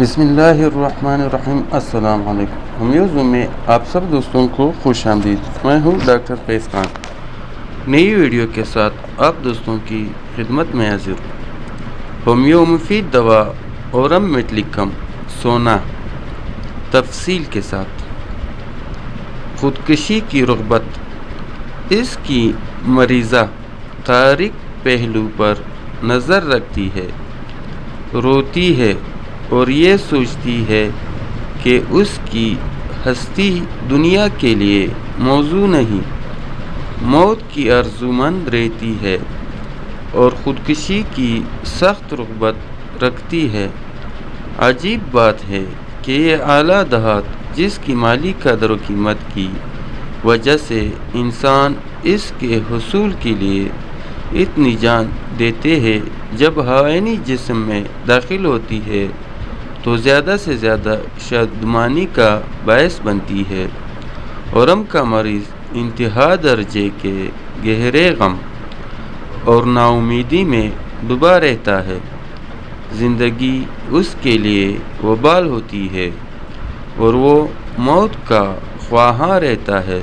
بسم اللہ الرحمن الرحیم۔ السلام علیکم ہومیوز میں آپ سب دوستوں کو خوش آمدید۔ میں ہوں ڈاکٹر فیض خان، نئی ویڈیو کے ساتھ آپ دوستوں کی خدمت میں حاضر ہوں۔ ہومیو مفید دوا اورم میٹلکم سونا تفصیل کے ساتھ۔ خودکشی کی رغبت اس کی مریضہ تاریک پہلو پر نظر رکھتی ہے، روتی ہے اور یہ سوچتی ہے کہ اس کی ہستی دنیا کے لیے موزوں نہیں، موت کی آرزومند رہتی ہے اور خودکشی کی سخت رغبت رکھتی ہے۔ عجیب بات ہے کہ یہ اعلیٰ دھات جس کی مالی قدر و قیمت کی وجہ سے انسان اس کے حصول کے لیے اتنی جان دیتے ہیں، جب حیوانی جسم میں داخل ہوتی ہے تو زیادہ سے زیادہ شادمانی کا باعث بنتی ہے۔ اورم کا مریض انتہا درجے کے گہرے غم اور ناامیدی میں ڈوبا رہتا ہے۔ زندگی اس کے لیے وبال ہوتی ہے اور وہ موت کا خواہاں رہتا ہے۔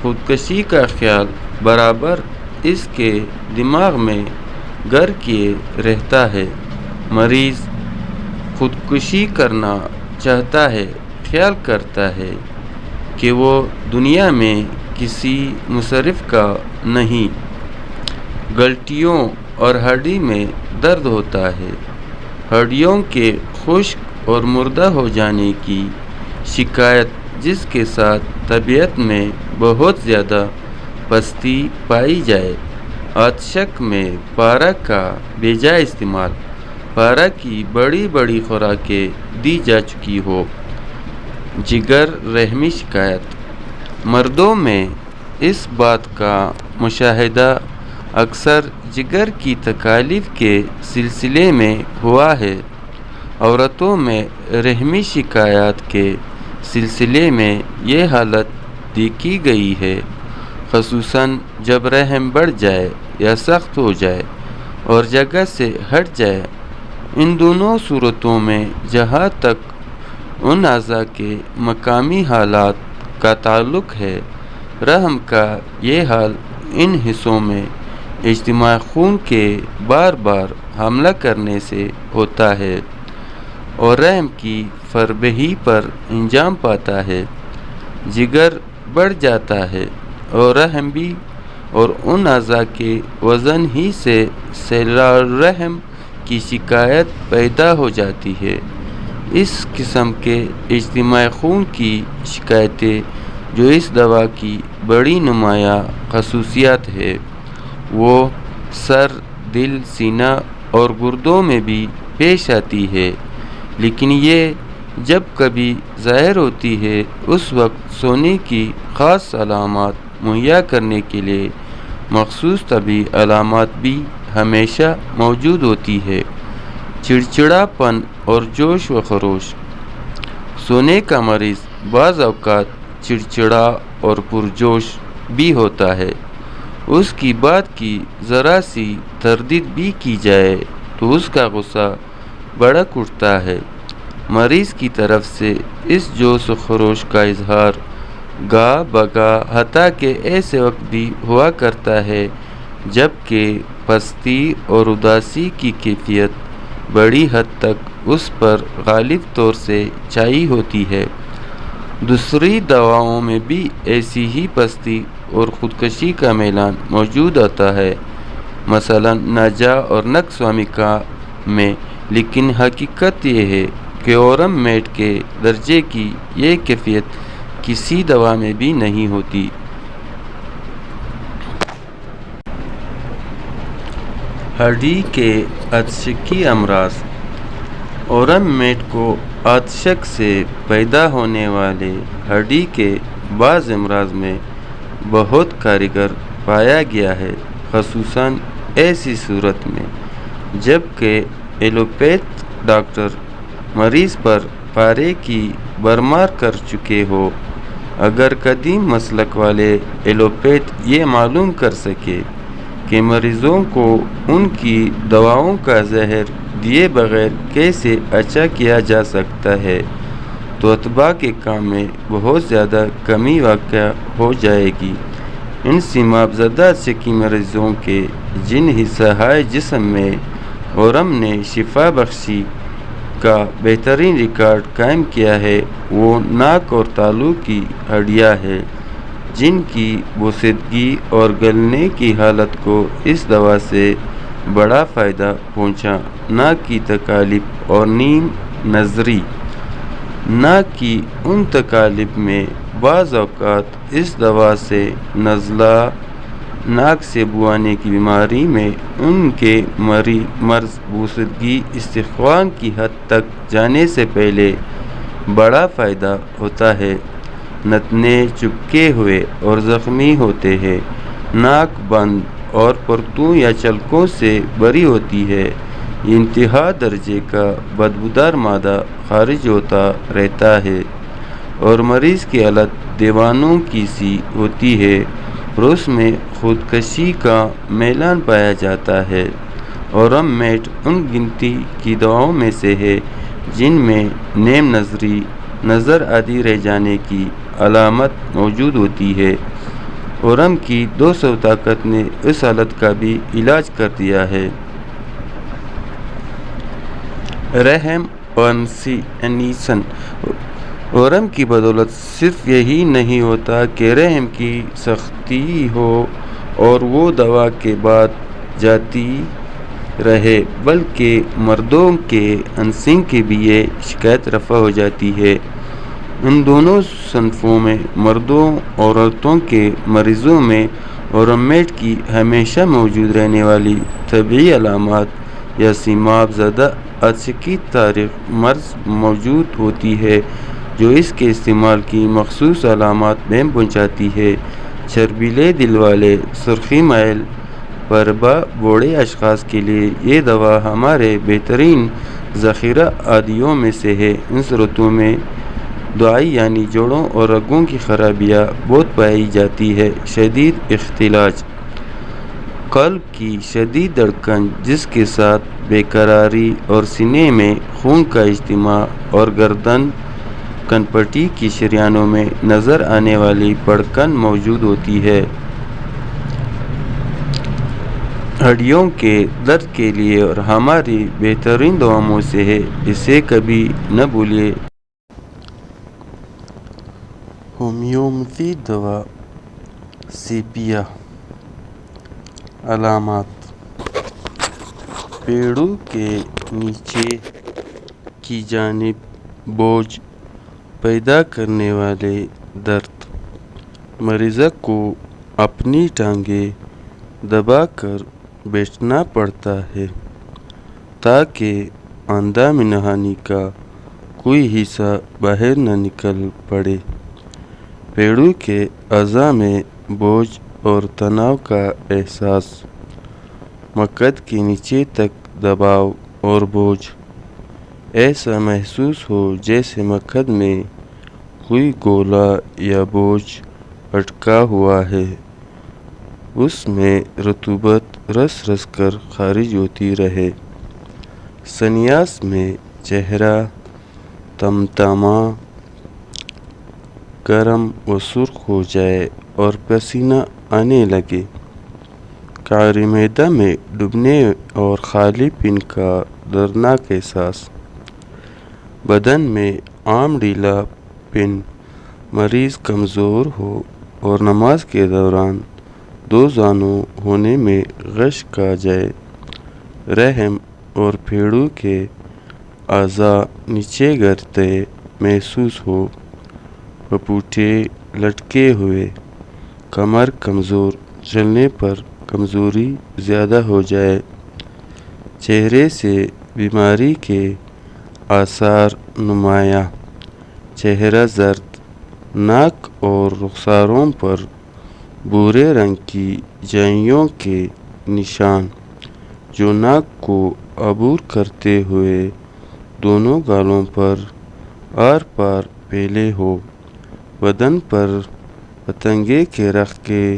خودکشی کا خیال برابر اس کے دماغ میں گر کیے رہتا ہے۔ مریض خودکشی کرنا چاہتا ہے، خیال کرتا ہے کہ وہ دنیا میں کسی مصرف کا نہیں۔ گلٹیوں اور ہڈی میں درد ہوتا ہے، ہڈیوں کے خشک اور مردہ ہو جانے کی شکایت، جس کے ساتھ طبیعت میں بہت زیادہ پستی پائی جائے۔ آتشک میں پارا کا بے جا استعمال، پارا کی بڑی بڑی خوراکیں دی جا چکی ہو۔ جگر رحمی شکایت، مردوں میں اس بات کا مشاہدہ اکثر جگر کی تکالیف کے سلسلے میں ہوا ہے۔ عورتوں میں رحمی شکایات کے سلسلے میں یہ حالت دیکھی گئی ہے، خصوصاً جب رحم بڑھ جائے یا سخت ہو جائے اور جگہ سے ہٹ جائے۔ ان دونوں صورتوں میں جہاں تک ان اعضاء کے مقامی حالات کا تعلق ہے، رحم کا یہ حال ان حصوں میں اجتماع خون کے بار بار حملہ کرنے سے ہوتا ہے اور رحم کی فربہی پر انجام پاتا ہے۔ جگر بڑھ جاتا ہے اور رحم بھی، اور ان اعضاء کے وزن ہی سے سیلولر رحم کی شکایت پیدا ہو جاتی ہے۔ اس قسم کے اجتماع خون کی شکایتیں، جو اس دوا کی بڑی نمایاں خصوصیت ہے، وہ سر، دل، سینہ اور گردوں میں بھی پیش آتی ہے، لیکن یہ جب کبھی ظاہر ہوتی ہے اس وقت سونے کی خاص علامات مہیا کرنے کے لیے مخصوص طبی علامات بھی ہمیشہ موجود ہوتی ہے۔ چڑچڑا پن اور جوش و خروش، سونے کا مریض بعض اوقات چڑچڑا اور پرجوش بھی ہوتا ہے۔ اس کی بات کی ذرا سی تردید بھی کی جائے تو اس کا غصہ بھڑک اٹھتا ہے۔ مریض کی طرف سے اس جوش و خروش کا اظہار گاہ بگاہ، حتیٰ کہ ایسے وقت بھی ہوا کرتا ہے جب کہ پستی اور اداسی کی کیفیت بڑی حد تک اس پر غالب طور سے چھائی ہوتی ہے۔ دوسری دواؤں میں بھی ایسی ہی پستی اور خودکشی کا میلان موجود ہوتا ہے، مثلاً ناجا اور نکس وامیکا میں، لیکن حقیقت یہ ہے کہ اورم میٹ کے درجے کی یہ کیفیت کسی دوا میں بھی نہیں ہوتی۔ ہڈی کے آتشکی امراض، اورم میٹ کو آتشک سے پیدا ہونے والے ہڈی کے بعض امراض میں بہت کارگر پایا گیا ہے، خصوصاً ایسی صورت میں جب کہ ایلوپیتھ ڈاکٹر مریض پر پارے کی بھرمار کر چکے ہو۔ اگر قدیم مسلک والے ایلوپیتھ یہ معلوم کر سکے کہ مریضوں کو ان کی دواؤں کا زہر دیے بغیر کیسے اچھا کیا جا سکتا ہے، تو اتباع کے کام میں بہت زیادہ کمی واقع ہو جائے گی۔ ان سیماب زدہ عصقی مریضوں کے جن حصہ جسم میں ورم نے شفا بخشی کا بہترین ریکارڈ قائم کیا ہے، وہ ناک اور تالو کی ہڈیاں ہیں، جن کی بوسیدگی اور گلنے کی حالت کو اس دوا سے بڑا فائدہ پہنچا۔ ناک کی تکالیف اور نیم نظری۔ ناک کی ان تکالیف میں بعض اوقات اس دوا سے نزلہ، ناک سے بو آنے کی بیماری میں ان کے مرض بوسیدگی استحقاق کی حد تک جانے سے پہلے بڑا فائدہ ہوتا ہے۔ نتنے چپکے ہوئے اور زخمی ہوتے ہیں، ناک بند اور پرتوں یا چلکوں سے بری ہوتی ہے، یہ انتہا درجے کا بدبودار مادہ خارج ہوتا رہتا ہے اور مریض کی حالت دیوانوں کی سی ہوتی ہے اور اس میں خودکشی کا میلان پایا جاتا ہے۔ اورم میٹ ان گنتی کی دواؤں میں سے ہے جن میں نیم نظری، نظر آدھی رہ جانے کی علامت موجود ہوتی ہے۔ اورم کی 200 طاقت نے اس حالت کا بھی علاج کر دیا ہے۔ رحم انیسن۔ اورم کی بدولت صرف یہی نہیں ہوتا کہ رحم کی سختی ہو اور وہ دوا کے بعد جاتی رہے، بلکہ مردوں کے انسنگ کی بھی یہ شکایت رفع ہو جاتی ہے۔ ان دونوں صنفوں میں مردوں اور عورتوں کے مریضوں میں اورم میٹ کی ہمیشہ موجود رہنے والی طبعی علامات یا سیماب زدہ عصقی تاریخ مرض موجود ہوتی ہے جو اس کے استعمال کی مخصوص علامات بہم پہنچاتی ہے۔ چربیلے دل والے، سرخی مائل پربا بوڑھے اشخاص کے لیے یہ دوا ہمارے بہترین ذخیرہ ادویوں میں سے ہے۔ ان صورتوں میں دعائی یعنی جوڑوں اور رگوں کی خرابیاں بہت پائی جاتی ہے۔ شدید اختلاج، قلب کی شدید دھڑکن جس کے ساتھ بے قراری اور سینے میں خون کا اجتماع اور گردن کنپٹی کی شریانوں میں نظر آنے والی بڑھکن موجود ہوتی ہے۔ ہڈیوں کے درد کے لیے اور ہماری بہترین دواؤں میں سے ہے، اسے کبھی نہ بھولیں۔ ہومیوپیتھی دوا سیپیا۔ علامات: پیڑوں کے نیچے کی جانب بوجھ پیدا کرنے والے درد، مریض کو اپنی ٹانگیں دبا کر بیٹھنا پڑتا ہے تاکہ اندام نہانی کا کوئی حصہ باہر نہ نکل پڑے۔ پیڑوں کے اعضاء میں بوجھ اور تناؤ کا احساس، مقعد کے نیچے تک دباؤ اور بوجھ، ایسا محسوس ہو جیسے مقعد میں کوئی گولا یا بوجھ اٹکا ہوا ہے، اس میں رطوبت رس رس کر خارج ہوتی رہے۔ سنیاس میں چہرہ تمتامہ، گرم و سرخ ہو جائے اور پسینہ آنے لگے۔ قعر معدہ میں ڈوبنے اور خالی پیٹ کا دردناک احساس۔ بدن میں عام ڈھیلا پن، مریض کمزور ہو اور نماز کے دوران دو زانو ہونے میں غشک آ جائے۔ رحم اور پھیڑوں کے اعضاء نیچے گرتے محسوس ہو، پپوٹے لٹکے ہوئے، کمر کمزور، چلنے پر کمزوری زیادہ ہو جائے۔ چہرے سے بیماری کے آثار نمایاں، چہرہ زرد، ناک اور رخساروں پر بھورے رنگ کی جائیوں کے نشان جو ناک کو عبور کرتے ہوئے دونوں گالوں پر آر پار پھیلے ہو۔ بدن پر پتنگے کے رخ کے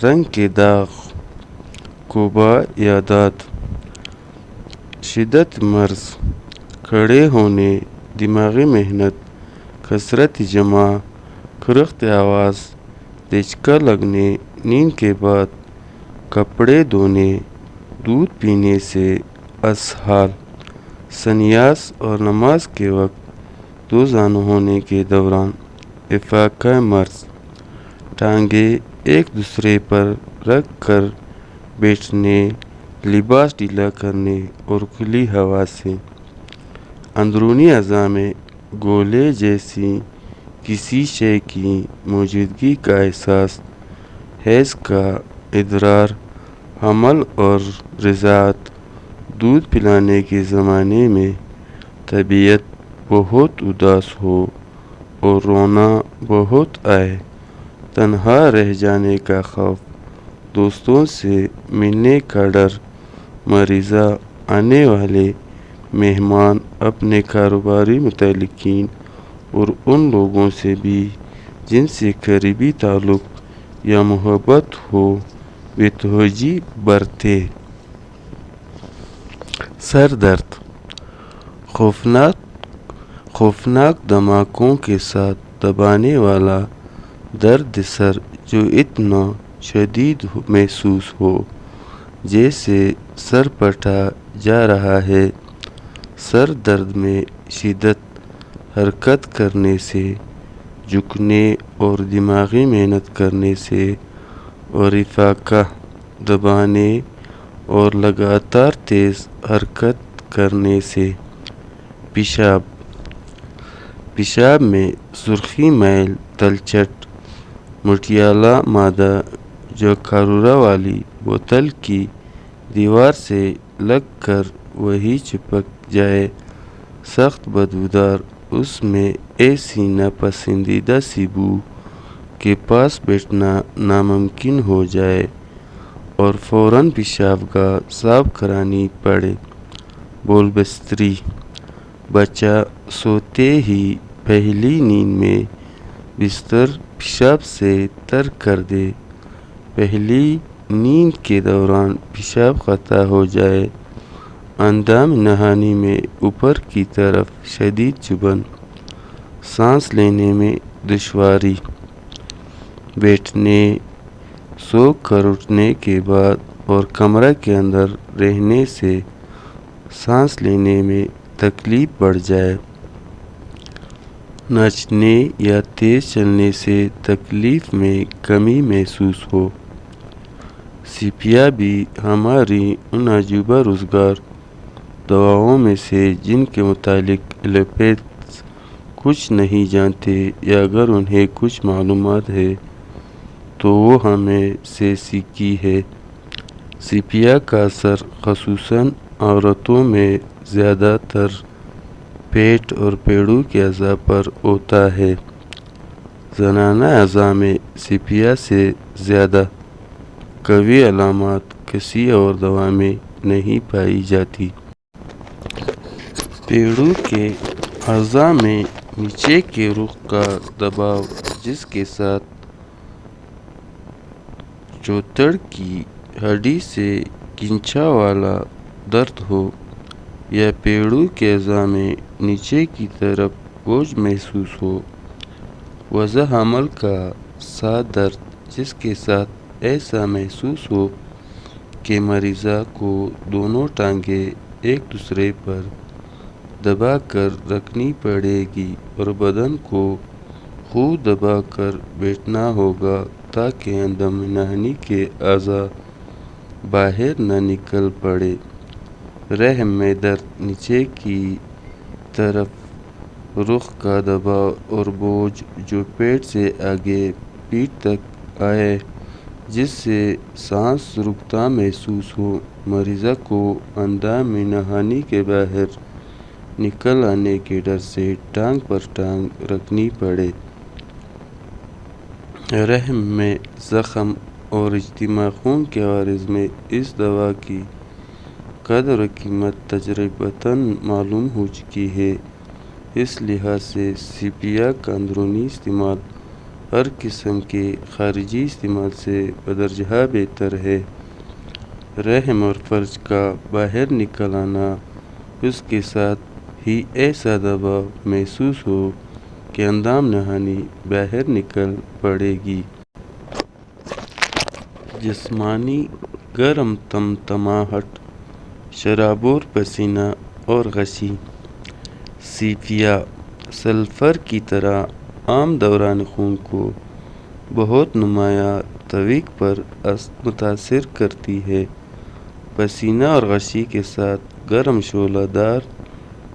رنگ کے داغ، کوبہ یا داد، شدت مرض، کھڑے ہونے، دماغی محنت، کثرت جمع، کھرخت آواز، دھچکا لگنے، نیند کے بعد کپڑے دھونے، دودھ پینے سے اسہال، سنیاس اور نماز کے وقت دو زانو ہونے کے دوران افاقہ مرض، ٹانگیں ایک دوسرے پر رکھ کر بیٹھنے، لباس ڈھیلا کرنے اور کھلی ہوا سے اندرونی اعضاء میں گولے جیسی کسی شے کی موجودگی کا احساس، حیض کا ادرار، حمل اور رضاعت، دودھ پلانے کے زمانے میں طبیعت بہت اداس ہو اور رونا بہت آئے، تنہا رہ جانے کا خوف، دوستوں سے ملنے کا ڈر، مریضہ، آنے والے مہمان، اپنے کاروباری متعلقین اور ان لوگوں سے بھی جن سے قریبی تعلق یا محبت ہو بے توجہی برتے۔ سر درد، خوفناک دھماکوں کے ساتھ دبانے والا درد سر جو اتنا شدید محسوس ہو جیسے سر پھٹا جا رہا ہے۔ سر درد میں شدت، حرکت کرنے سے، جھکنے اور دماغی محنت کرنے سے اور افاقہ، دبانے اور لگاتار تیز حرکت کرنے سے۔ پیشاب میں سرخی میل تلچھٹ، مٹیالہ مادہ جو قارورہ والی بوتل کی دیوار سے لگ کر وہیں چپک جائے، سخت بدبودار، اس میں ایسی ناپسندیدہ سی بو کہ پاس بیٹھنا ناممکن ہو جائے اور فوراً پیشاب گاہ صاف کرانی پڑے۔ بول بستری، بچہ سوتے ہی پہلی نیند میں بستر پیشاب سے تر کر دے، پہلی نیند کے دوران پیشاب قطع ہو جائے، اندام نہانی میں اوپر کی طرف شدید چبھن، سانس لینے میں دشواری، بیٹھنے، سو کر اٹھنے کے بعد اور کمرہ کے اندر رہنے سے سانس لینے میں تکلیف بڑھ جائے، ناچنے یا تیز چلنے سے تکلیف میں کمی محسوس ہو۔ سیپیا بھی ہماری ان عجوبہ روزگار دواؤں میں سے جن کے متعلق ایلوپیتھس کچھ نہیں جانتے یا اگر انہیں کچھ معلومات ہے تو وہ ہمیں سے سیکھی ہے۔ سیپیا کا اثر خصوصاً عورتوں میں زیادہ تر پیٹ اور پیڑوں کے اعضاء پر ہوتا ہے۔ زنانہ اعضاء میں سیپیا سے زیادہ قوی علامات کسی اور دوا میں نہیں پائی جاتی۔ پیڑوں کے اعضاء میں نیچے کے رخ کا دباؤ جس کے ساتھ چوتڑ کی ہڈی سے کنچا والا درد ہو، یا پیڑوں کے اعضاء میں نیچے کی طرف بوجھ محسوس ہو۔ وضع حمل کا سا درد جس کے ساتھ ایسا محسوس ہو کہ مریضہ کو دونوں ٹانگیں ایک دوسرے پر دبا کر رکھنی پڑے گی اور بدن کو خوب دبا کر بیٹھنا ہوگا تاکہ اندام نہانی کے اعضاء باہر نہ نکل پڑے۔ رحم میں درد نیچے کی طرف رخ کا دباؤ اور بوجھ جو پیٹ سے آگے پیٹھ تک آئے جس سے سانس رکتا محسوس ہو، مریضہ کو اندام نہانی کے باہر نکل آنے کے ڈر سے ٹانگ پر ٹانگ رکھنی پڑے۔ رحم میں زخم اور اجتماع خون کے عوارض میں اس دوا کی قدر و قیمت تجربتاً معلوم ہو چکی ہے۔ اس لحاظ سے سیپیا کا اندرونی استعمال ہر قسم کے خارجی استعمال سے بدرجہ بہتر ہے۔ رحم اور فرج کا باہر نکل آنا اس کے ساتھ ہی ایسا دباؤ محسوس ہو کہ اندام نہانی باہر نکل پڑے گی۔ جسمانی گرم تمتماہٹ، شرابور پسینہ اور غشی۔ سیپیا سلفر کی طرح عام دوران خون کو بہت نمایاں طریق پر متاثر کرتی ہے۔ پسینہ اور غشی کے ساتھ گرم شعلہ دار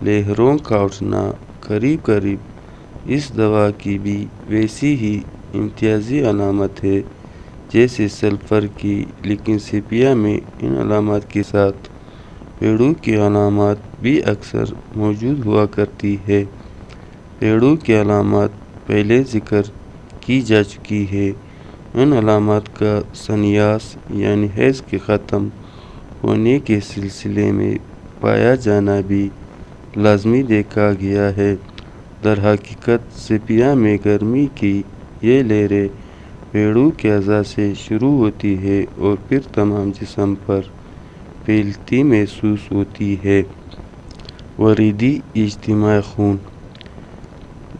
لہروں کا اٹھنا قریب قریب اس دوا کی بھی ویسی ہی امتیازی علامت ہے جیسے سلفر کی، لیکن سیپیا میں ان علامات کے ساتھ پیڑوں کی علامات بھی اکثر موجود ہوا کرتی ہے۔ پیڑوں کی علامات پہلے ذکر کی جا چکی ہے۔ ان علامات کا سنیاس یعنی حیض کے ختم ہونے کے سلسلے میں پایا جانا بھی لازمی دیکھا گیا ہے۔ درحقیقت سیپیا میں گرمی کی یہ لہریں پیڑوں کے اعضاء سے شروع ہوتی ہے اور پھر تمام جسم پر پھیلتی محسوس ہوتی ہے۔ وریدی اجتماع خون۔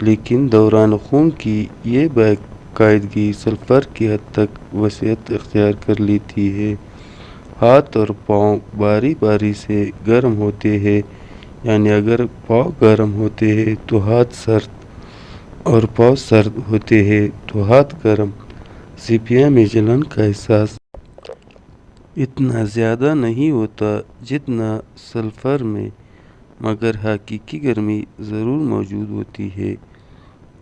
لیکن دوران خون کی یہ باقاعدگی سلفر کی حد تک وسعت اختیار کر لیتی ہے۔ ہاتھ اور پاؤں باری باری سے گرم ہوتے ہیں، یعنی اگر پاؤں گرم ہوتے ہیں تو ہاتھ سرد اور پاؤں سرد ہوتے ہیں تو ہاتھ گرم۔ سیپیا میں جلن کا احساس اتنا زیادہ نہیں ہوتا جتنا سلفر میں، مگر حقیقی گرمی ضرور موجود ہوتی ہے۔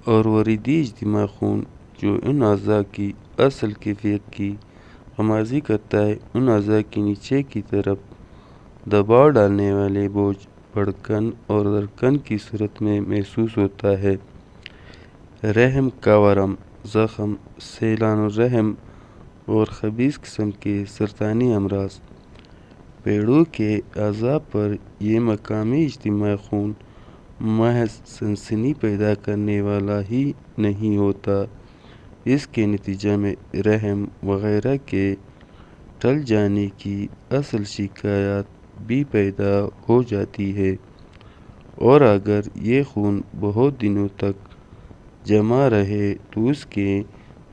اور وریدی اجتماع خون جو ان اعضاء کی اصل کیفیت کی غمازی کرتا ہے، ان اعضاء کی نیچے کی طرف دباؤ ڈالنے والے بوجھ، دھڑکن اور دھڑکن کی صورت میں محسوس ہوتا ہے۔ رحم کا ورم، زخم، سیلان الرحم اور خبیث قسم کے سرطانی امراض۔ پیڑوں کے اعضاء پر یہ مقامی اجتماع خون محض سنسنی پیدا کرنے والا ہی نہیں ہوتا، اس کے نتیجے میں رحم وغیرہ کے ٹل جانے کی اصل شکایات بھی پیدا ہو جاتی ہے، اور اگر یہ خون بہت دنوں تک جمع رہے تو اس کے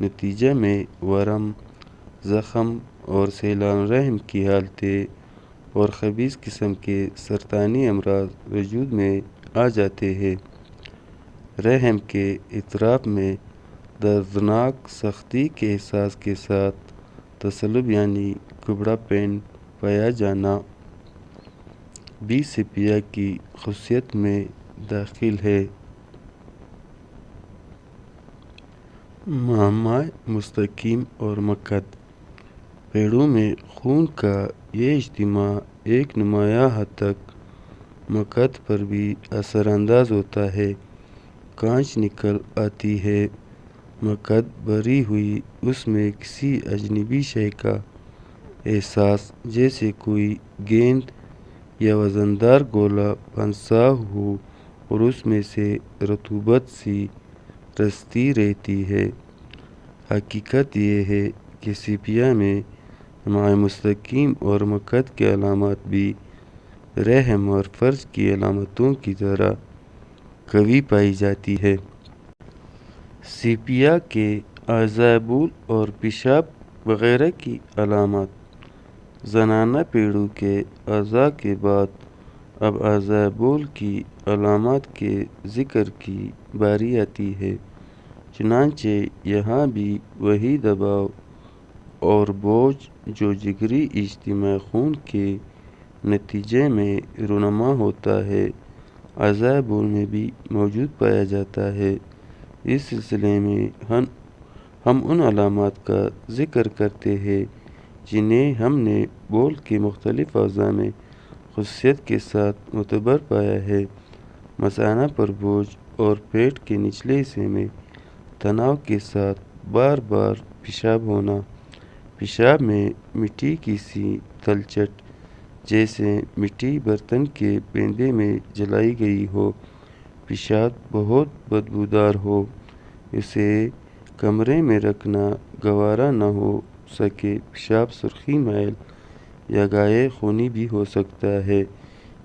نتیجے میں ورم، زخم اور سیلان الرحم کی حالتیں اور خبیث قسم کے سرطانی امراض وجود میں آ جاتے ہیں۔ رحم کے اطراف میں دردناک سختی کے احساس کے ساتھ تصلب یعنی کبڑاپن پایا جانا بھی سیپیا کی خصوصیت میں داخل ہے۔ معمہ مستقیم اور مکد۔ پیڑوں میں خون کا یہ اجتماع ایک نمایاں حد تک مکد پر بھی اثر انداز ہوتا ہے۔ کانچ نکل آتی ہے۔ مکد بھری ہوئی، اس میں کسی اجنبی شے کا احساس، جیسے کوئی گیند یا وزندار گولا پھنسا ہو اور اس میں سے رطوبت سی رستی رہتی ہے۔ حقیقت یہ ہے کہ سیپیا میں معمہ مستقیم اور مکد کی علامات بھی رحم اور فرج کی علامتوں کی طرح قوی پائی جاتی ہے۔ سیپیا کے اعضائے بول اور پیشاب وغیرہ کی علامات۔ زنانہ پیڑوں کے اعضاء کے بعد اب اعضائے بول کی علامات کے ذکر کی باری آتی ہے، چنانچہ یہاں بھی وہی دباؤ اور بوجھ جو جگری اجتماع خون کے نتیجے میں رونما ہوتا ہے، اعضائے بول میں بھی موجود پایا جاتا ہے۔ اس سلسلے میں ہم ان علامات کا ذکر کرتے ہیں جنہیں ہم نے بول کے مختلف اعضاء میں خصوصیت کے ساتھ معتبر پایا ہے۔ مثانہ پر بوجھ اور پیٹ کے نچلے حصے میں تناؤ کے ساتھ بار بار پیشاب ہونا۔ پیشاب میں مٹی کی سی تلچھٹ، جیسے مٹی برتن کے پیندے میں جلائی گئی ہو۔ پیشاب بہت بدبودار ہو، اسے کمرے میں رکھنا گوارا نہ ہو سکے۔ پیشاب سرخی میل یا گائے خونی بھی ہو سکتا ہے۔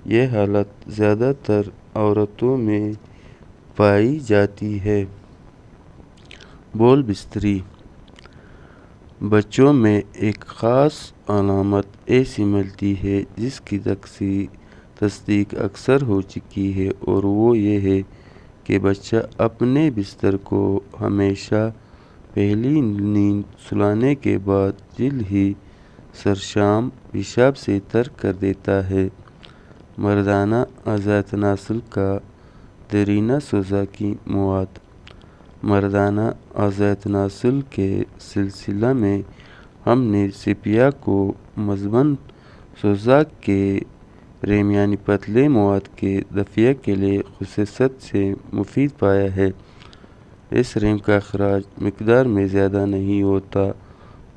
یہ حالت زیادہ تر عورتوں میں پائی جاتی ہے۔ بول بستری: بچوں میں ایک خاص علامت ایسی ملتی ہے جس کی تصدیق اکثر ہو چکی ہے، اور وہ یہ ہے کہ بچہ اپنے بستر کو ہمیشہ پہلی نیند سلانے کے بعد جلد ہی سرشام پیشاب سے ترک کر دیتا ہے۔ مردانہ اعضاء تناسل کا دیرینہ سوزا کی مواد: مردانہ اعضاء تناسل کے سلسلہ میں ہم نے سیپیا کو مزمن سوزا کے ریم یعنی پتلے مواد کے دفع کے لیے خصوصیت سے مفید پایا ہے۔ اس ریم کا اخراج مقدار میں زیادہ نہیں ہوتا،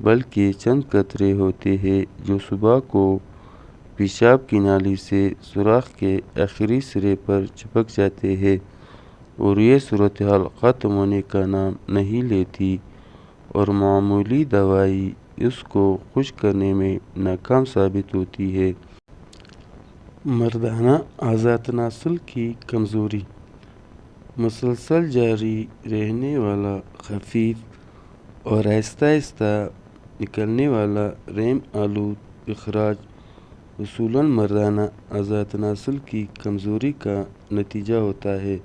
بلکہ چند قطرے ہوتے ہیں جو صبح کو پیشاب کی نالی سے سوراخ کے آخری سرے پر چپک جاتے ہیں، اور یہ صورتحال ختم ہونے کا نام نہیں لیتی اور معمولی دوائی اس کو خشک کرنے میں ناکام ثابت ہوتی ہے۔ مردانہ اعضاء تناسل کی کمزوری: مسلسل جاری رہنے والا خفیف اور آہستہ آہستہ نکلنے والا ریم آلود اخراج اصولاً مردانہ اعضاء تناسل کی کمزوری کا نتیجہ ہوتا ہے۔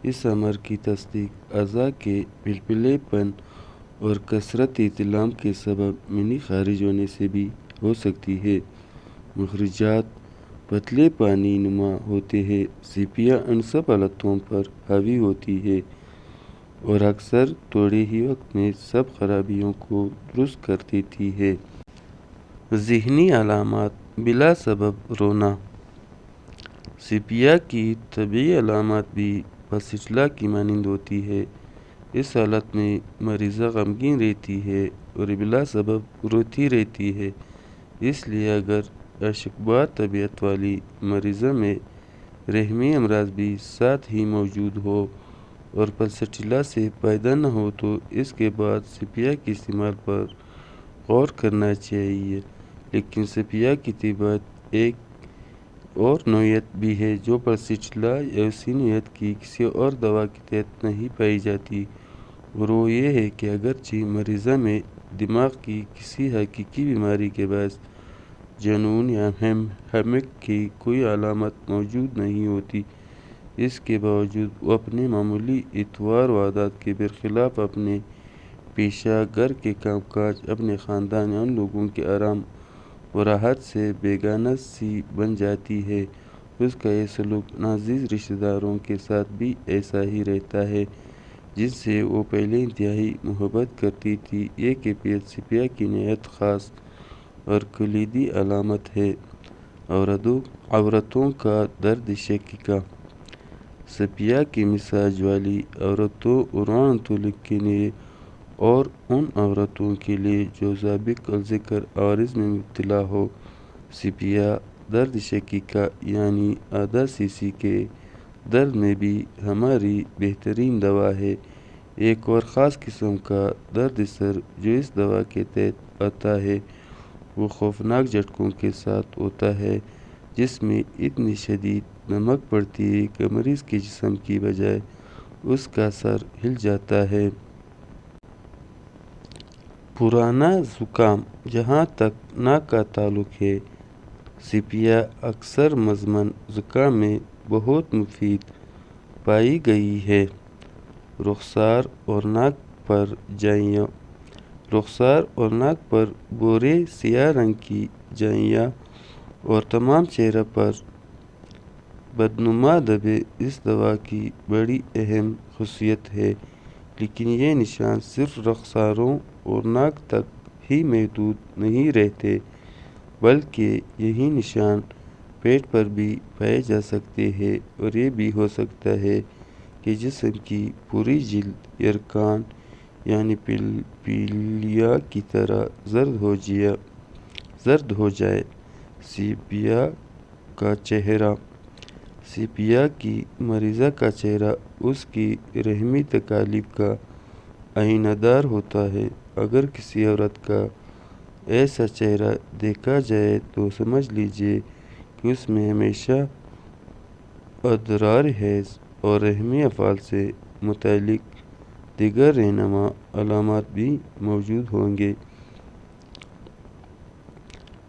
اس امر کی تصدیق اعضاء کے پھلپھلے پن اور کثرت احتلام کے سبب منی خارج ہونے سے بھی ہو سکتی ہے۔ مخرجات پتلے پانی نما ہوتے ہیں۔ سیپیا ان سب علتوں پر حاوی ہوتی ہے اور اکثر تھوڑے ہی وقت میں سب خرابیوں کو درست کر دیتی ہے۔ ذہنی علامات: بلا سبب رونا: سیپیا کی طبعی علامات بھی پاسٹیلا کی مانند ہوتی ہے۔ اس حالت میں مریضہ غمگین رہتی ہے اور بلا سبب روتی رہتی ہے۔ اس لیے اگر اشکبار طبیعت والی مریضہ میں رحمی امراض بھی ساتھ ہی موجود ہو اور پاسٹیلا سے پیدا نہ ہو تو اس کے بعد سیپیا کے استعمال پر غور کرنا چاہیے۔ لیکن سیپیا کی طبیعت ایک اور نوعیت بھی ہے جو پاسٹیلا یا اسی نوعیت کی کسی اور دوا کے تحت نہیں پائی جاتی، اور وہ یہ ہے کہ اگرچہ مریضہ میں دماغ کی کسی حقیقی بیماری کے باعث جنون یا ہیمک کی کوئی علامت موجود نہیں ہوتی، اس کے باوجود وہ اپنے معمولی اطوار و عادات کے برخلاف اپنے پیشہ گر کے کام کاج، اپنے خاندان یا ان لوگوں کے آرام و راحت سے بیگانہ سی بن جاتی ہے۔ اس کا یہ سلوک ناعزیز رشتہ داروں کے ساتھ بھی ایسا ہی رہتا ہے جن سے وہ پہلے انتہائی محبت کرتی تھی۔ یہ کیفیت سیپیا کی نہایت خاص اور کلیدی علامت ہے۔ عورتوں کا درد شقیقہ: سیپیا کی مزاج والی عورتوں کے لیے اور ان عورتوں کے لیے جو سابق الذکر عوارض میں مبتلا ہو، سیپیا درد شقیقہ یعنی آدھا سی سی کے درد میں بھی ہماری بہترین دوا ہے۔ ایک اور خاص قسم کا درد سر جو اس دوا کے تحت آتا ہے وہ خوفناک جھٹکوں کے ساتھ ہوتا ہے جس میں اتنی شدید نمک پڑتی ہے کہ مریض کے جسم کی بجائے اس کا سر ہل جاتا ہے۔ پرانا زکام: جہاں تک ناک کا تعلق ہے، سیپیا اکثر مزمن زکام میں بہت مفید پائی گئی ہے۔ رخسار اور ناک پر جائیاں: رخسار اور ناک پر بھورے سیاہ رنگ کی جائیاں اور تمام چہرے پر بدنما دھبے اس دوا کی بڑی اہم خصوصیت ہے، لیکن یہ نشان صرف رخساروں اور ناک تک ہی محدود نہیں رہتے، بلکہ یہی نشان پیٹ پر بھی پائے جا سکتے ہیں، اور یہ بھی ہو سکتا ہے کہ جسم کی پوری جلد یرقان یعنی پیلیا کی طرح زرد ہو جائے۔ سیپیا کا چہرہ: سیپیا کی مریضہ کا چہرہ اس کی رحمی تکالیف کا آئینہ دار ہوتا ہے۔ اگر کسی عورت کا ایسا چہرہ دیکھا جائے تو سمجھ لیجیے کہ کہ اس میں ہمیشہ ادرار حیض اور رحمی افعال سے متعلق دیگر رہنما علامات بھی موجود ہوں گے۔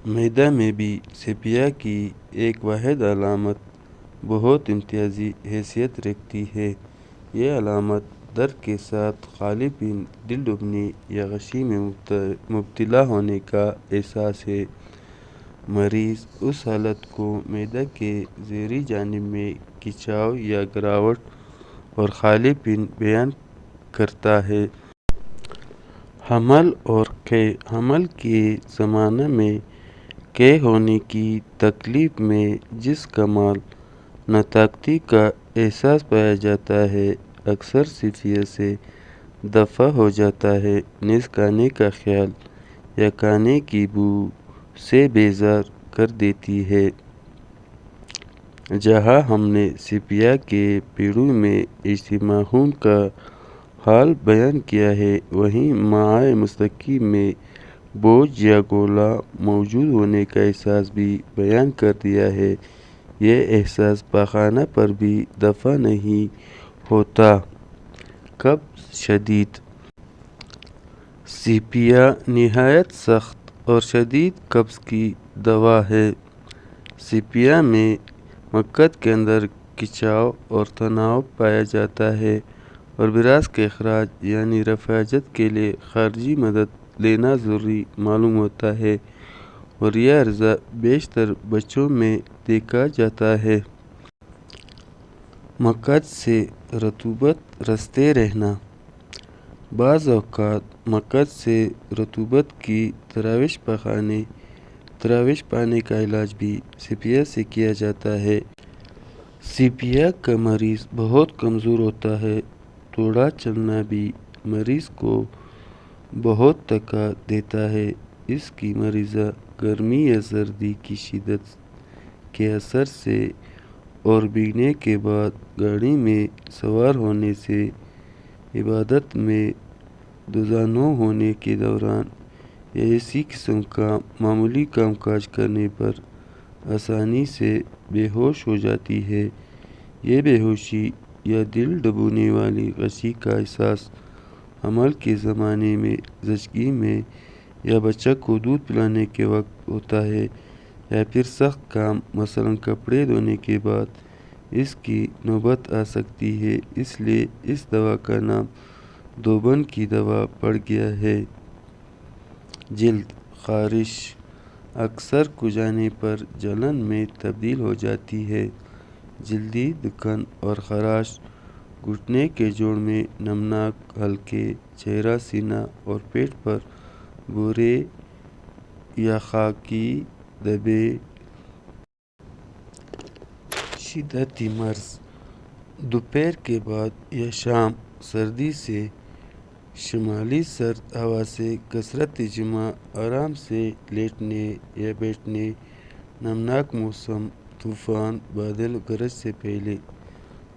معدہ میں بھی سیپیا کی ایک واحد علامت بہت امتیازی حیثیت رکھتی ہے۔ یہ علامت درد کے ساتھ خالی پیٹ، دل ڈوبنے یا غشی میں مبتلا ہونے کا احساس ہے۔ مریض اس حالت کو معدہ کے ظہری جانب میں کھچاؤ یا گراوٹ اور خالی پیٹ بیان کرتا ہے۔ حمل کے زمانہ میں قے ہونے کی تکلیف میں جس کمال ناطاقتی کا احساس پایا جاتا ہے، اکثر سیپیا سے دفع ہو جاتا ہے۔ نیز کھانے کا خیال یا کھانے کی بو سے بیزار کر دیتی ہے۔ جہاں ہم نے سیپیا کے پیڑوں میں اجتماع خون کا حال بیان کیا ہے، وہیں مائع مستقیم میں بوجھ یا گولا موجود ہونے کا احساس بھی بیان کر دیا ہے۔ یہ احساس پاخانہ پر بھی دفع نہیں ہوتا۔ قبض شدید۔ سیپیا نہایت سخت اور شدید قبض کی دوا ہے۔ سیپیا میں مقعد کے اندر کھچاؤ اور تناؤ پایا جاتا ہے اور براز کے اخراج یعنی رفع حاجت کے لیے خارجی مدد لینا ضروری معلوم ہوتا ہے، اور یہ عرضہ بیشتر بچوں میں دیکھا جاتا ہے۔ مقعد سے رطوبت رستے رہنا۔ بعض اوقات مقعد سے رطوبت کی تراوش پانے کا علاج بھی سیپیا سے کیا جاتا ہے۔ سیپیا کا مریض بہت کمزور ہوتا ہے۔ تھوڑا چلنا بھی مریض کو بہت تھکا دیتا ہے۔ اس کی مریضہ گرمی یا سردی کی شدت کے اثر سے اور بھیگنے کے بعد گاڑی میں سوار ہونے سے، عبادت میں دھیان ہونے کے دوران یا اسی قسم کا معمولی کام کاج کرنے پر آسانی سے بے ہوش ہو جاتی ہے۔ یہ بے ہوشی یا دل ڈبونے والی غشی کا احساس حمل کے زمانے میں زچگی میں یا بچہ کو دودھ پلانے کے وقت ہوتا ہے، یا پھر سخت کام مثلاً کپڑے دھونے کے بعد اس کی نوبت آ سکتی ہے۔ اس لیے اس دوا کا نام دھوبن کی دوا پڑ گیا ہے۔ جلد خارش اکثر کھجانے پر جلن میں تبدیل ہو جاتی ہے۔ جلدی دکن اور خراش گھٹنے کے جوڑ میں نمناک حلقے، چہرہ، سینہ اور پیٹ پر بھورے یا خاکی دھبے۔ شدتی مرض دوپہر کے بعد یا شام، سردی سے شمالی سرد ہوا سے کثرت جمع، آرام سے لیٹنے یا بیٹھنے، نمناک موسم، طوفان، بادل گرج سے پہلے۔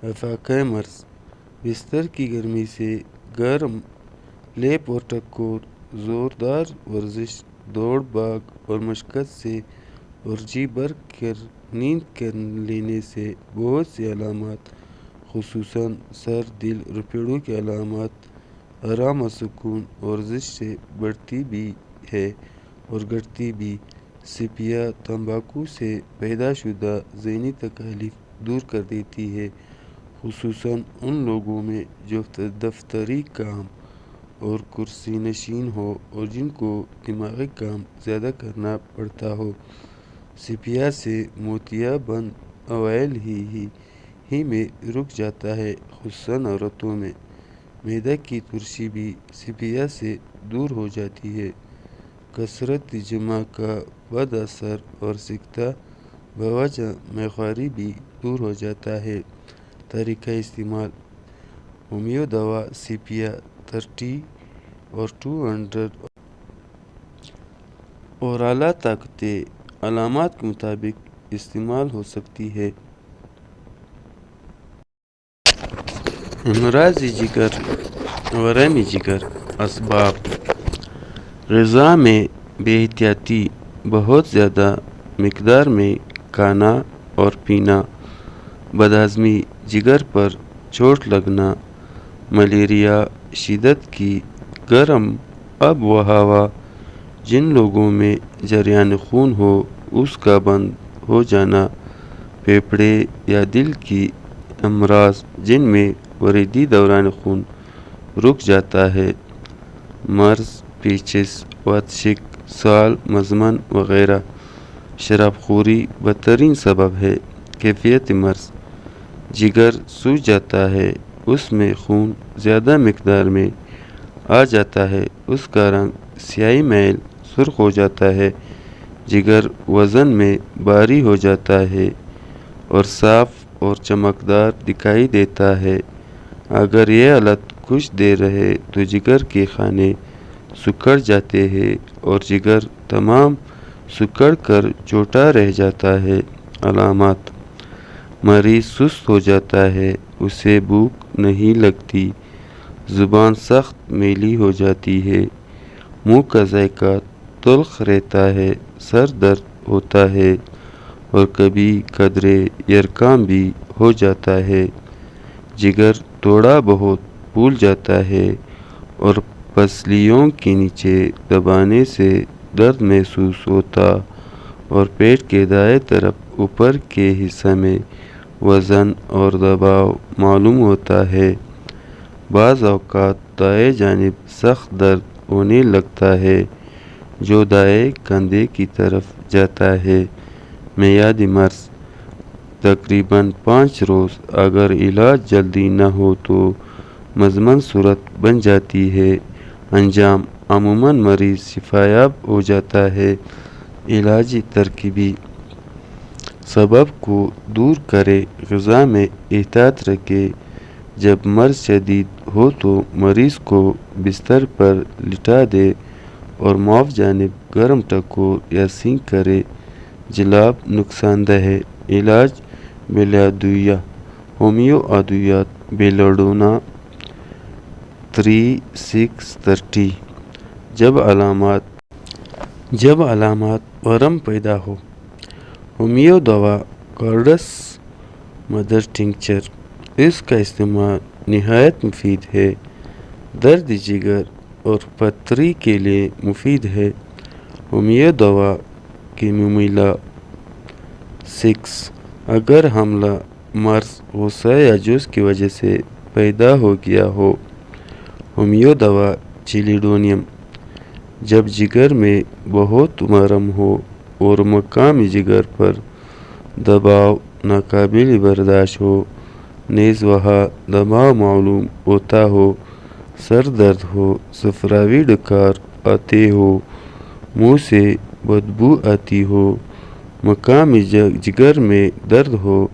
افاقہ مرض بستر کی گرمی سے گرم لیپ اور ٹکور، زوردار ورزش، دوڑ بھاگ اور مشقت سے اور جی بھر کر نیند کر لینے سے۔ بہت سی علامات خصوصاً سر، دل اور پیڑوں کی علامات آرام و سکون اور ورزش سے بڑھتی بھی ہے اور گھٹتی بھی۔ سیپیا تمباکو سے پیدا شدہ ذہنی تکالیف دور کر دیتی ہے، خصوصاً ان لوگوں میں جو دفتری کام اور کرسی نشین ہوں اور جن کو دماغی کام زیادہ کرنا پڑتا ہو۔ سیپیا سے موتیا بند اوائل ہی میں رک جاتا ہے، خصوصاً عورتوں میں۔ معدہ کی ترشی بھی سیپیا سے دور ہو جاتی ہے۔ کثرت جمع کا بد اثر اور سکتہ بوجہ میخواری بھی دور ہو جاتا ہے۔ طریقہ استعمال: ہومیو دوا سیپیا 30 اور 200 اور اعلیٰ طاقتیں علامات کے مطابق استعمال ہو سکتی ہے۔ امراض جگر، ورم جگر۔ اسباب: غذا میں بے احتیاطی، بہت زیادہ مقدار میں کھانا اور پینا، بدہضمی، جگر پر چوٹ لگنا، ملیریا، شدت کی گرم آب و ہوا، جن لوگوں میں جریان خون ہو اس کا بند ہو جانا، پھیپھڑے یا دل کی امراض جن میں وریدی دوران خون رک جاتا ہے، مرض، پیچس، واتشک، سال، مزمن وغیرہ۔ شراب خوری بدترین سبب ہے۔ کیفیت مرض، جگر سوج جاتا ہے، اس میں خون زیادہ مقدار میں آ جاتا ہے، اس کا رنگ سیاہی میل سرخ ہو جاتا ہے، جگر وزن میں بھاری ہو جاتا ہے اور صاف اور چمکدار دکھائی دیتا ہے۔ اگر یہ حالت کچھ دیر رہے تو جگر کے خانے سکڑ جاتے ہیں اور جگر تمام سکڑ کر چھوٹا رہ جاتا ہے۔ علامات: مریض سست ہو جاتا ہے، اسے بھوک نہیں لگتی، زبان سخت میلی ہو جاتی ہے، منہ کا ذائقہ تلخ رہتا ہے، سر درد ہوتا ہے اور کبھی قدرے یرقام بھی ہو جاتا ہے، جگر تھوڑا بہت پھول جاتا ہے اور پسلیوں کے نیچے دبانے سے درد محسوس ہوتا اور پیٹ کے دائیں طرف اوپر کے حصے میں وزن اور دباؤ معلوم ہوتا ہے۔ بعض اوقات دائیں جانب سخت درد ہونے لگتا ہے جو دائیں کندھے کی طرف جاتا ہے۔ میعادی مرض، تقریباً 5 روز، اگر علاج جلدی نہ ہو تو مزمن صورت بن جاتی ہے۔ انجام: عموماً مریض شفایاب ہو جاتا ہے۔ علاجی ترکیبیں: سبب کو دور کریں، غذا میں احتیاط رکھیں، جب مرض شدید ہو تو مریض کو بستر پر لٹا دیں اور معاف جانب گرم ٹکور یا سینک کریں۔ جلاب نقصان دہ ہے۔ علاج: بالادویہ، ہومیو ادویات، بیلاڈونا 3630۔ جب علامات ورم پیدا ہو، ہومیو دوا کارڈس مدر ٹنکچر، اس کا استعمال نہایت مفید ہے، درد جگر اور پتھری کے لیے مفید ہے۔ ہومیو دوا کیمومائل 6، اگر حاملہ مرض غصہ یا جوش کی وجہ سے پیدا ہو گیا ہو۔ ہومیو دوا چیلیڈونیم، جب جگر میں بہت ورم ہو اور مقامی جگر پر دباؤ ناقابل برداشت ہو، نیز وہاں دباؤ معلوم ہوتا ہو، سر درد ہو، صفراوی ڈکار آتے ہو، منہ سے بدبو آتی ہو، مقامی جگر میں درد ہو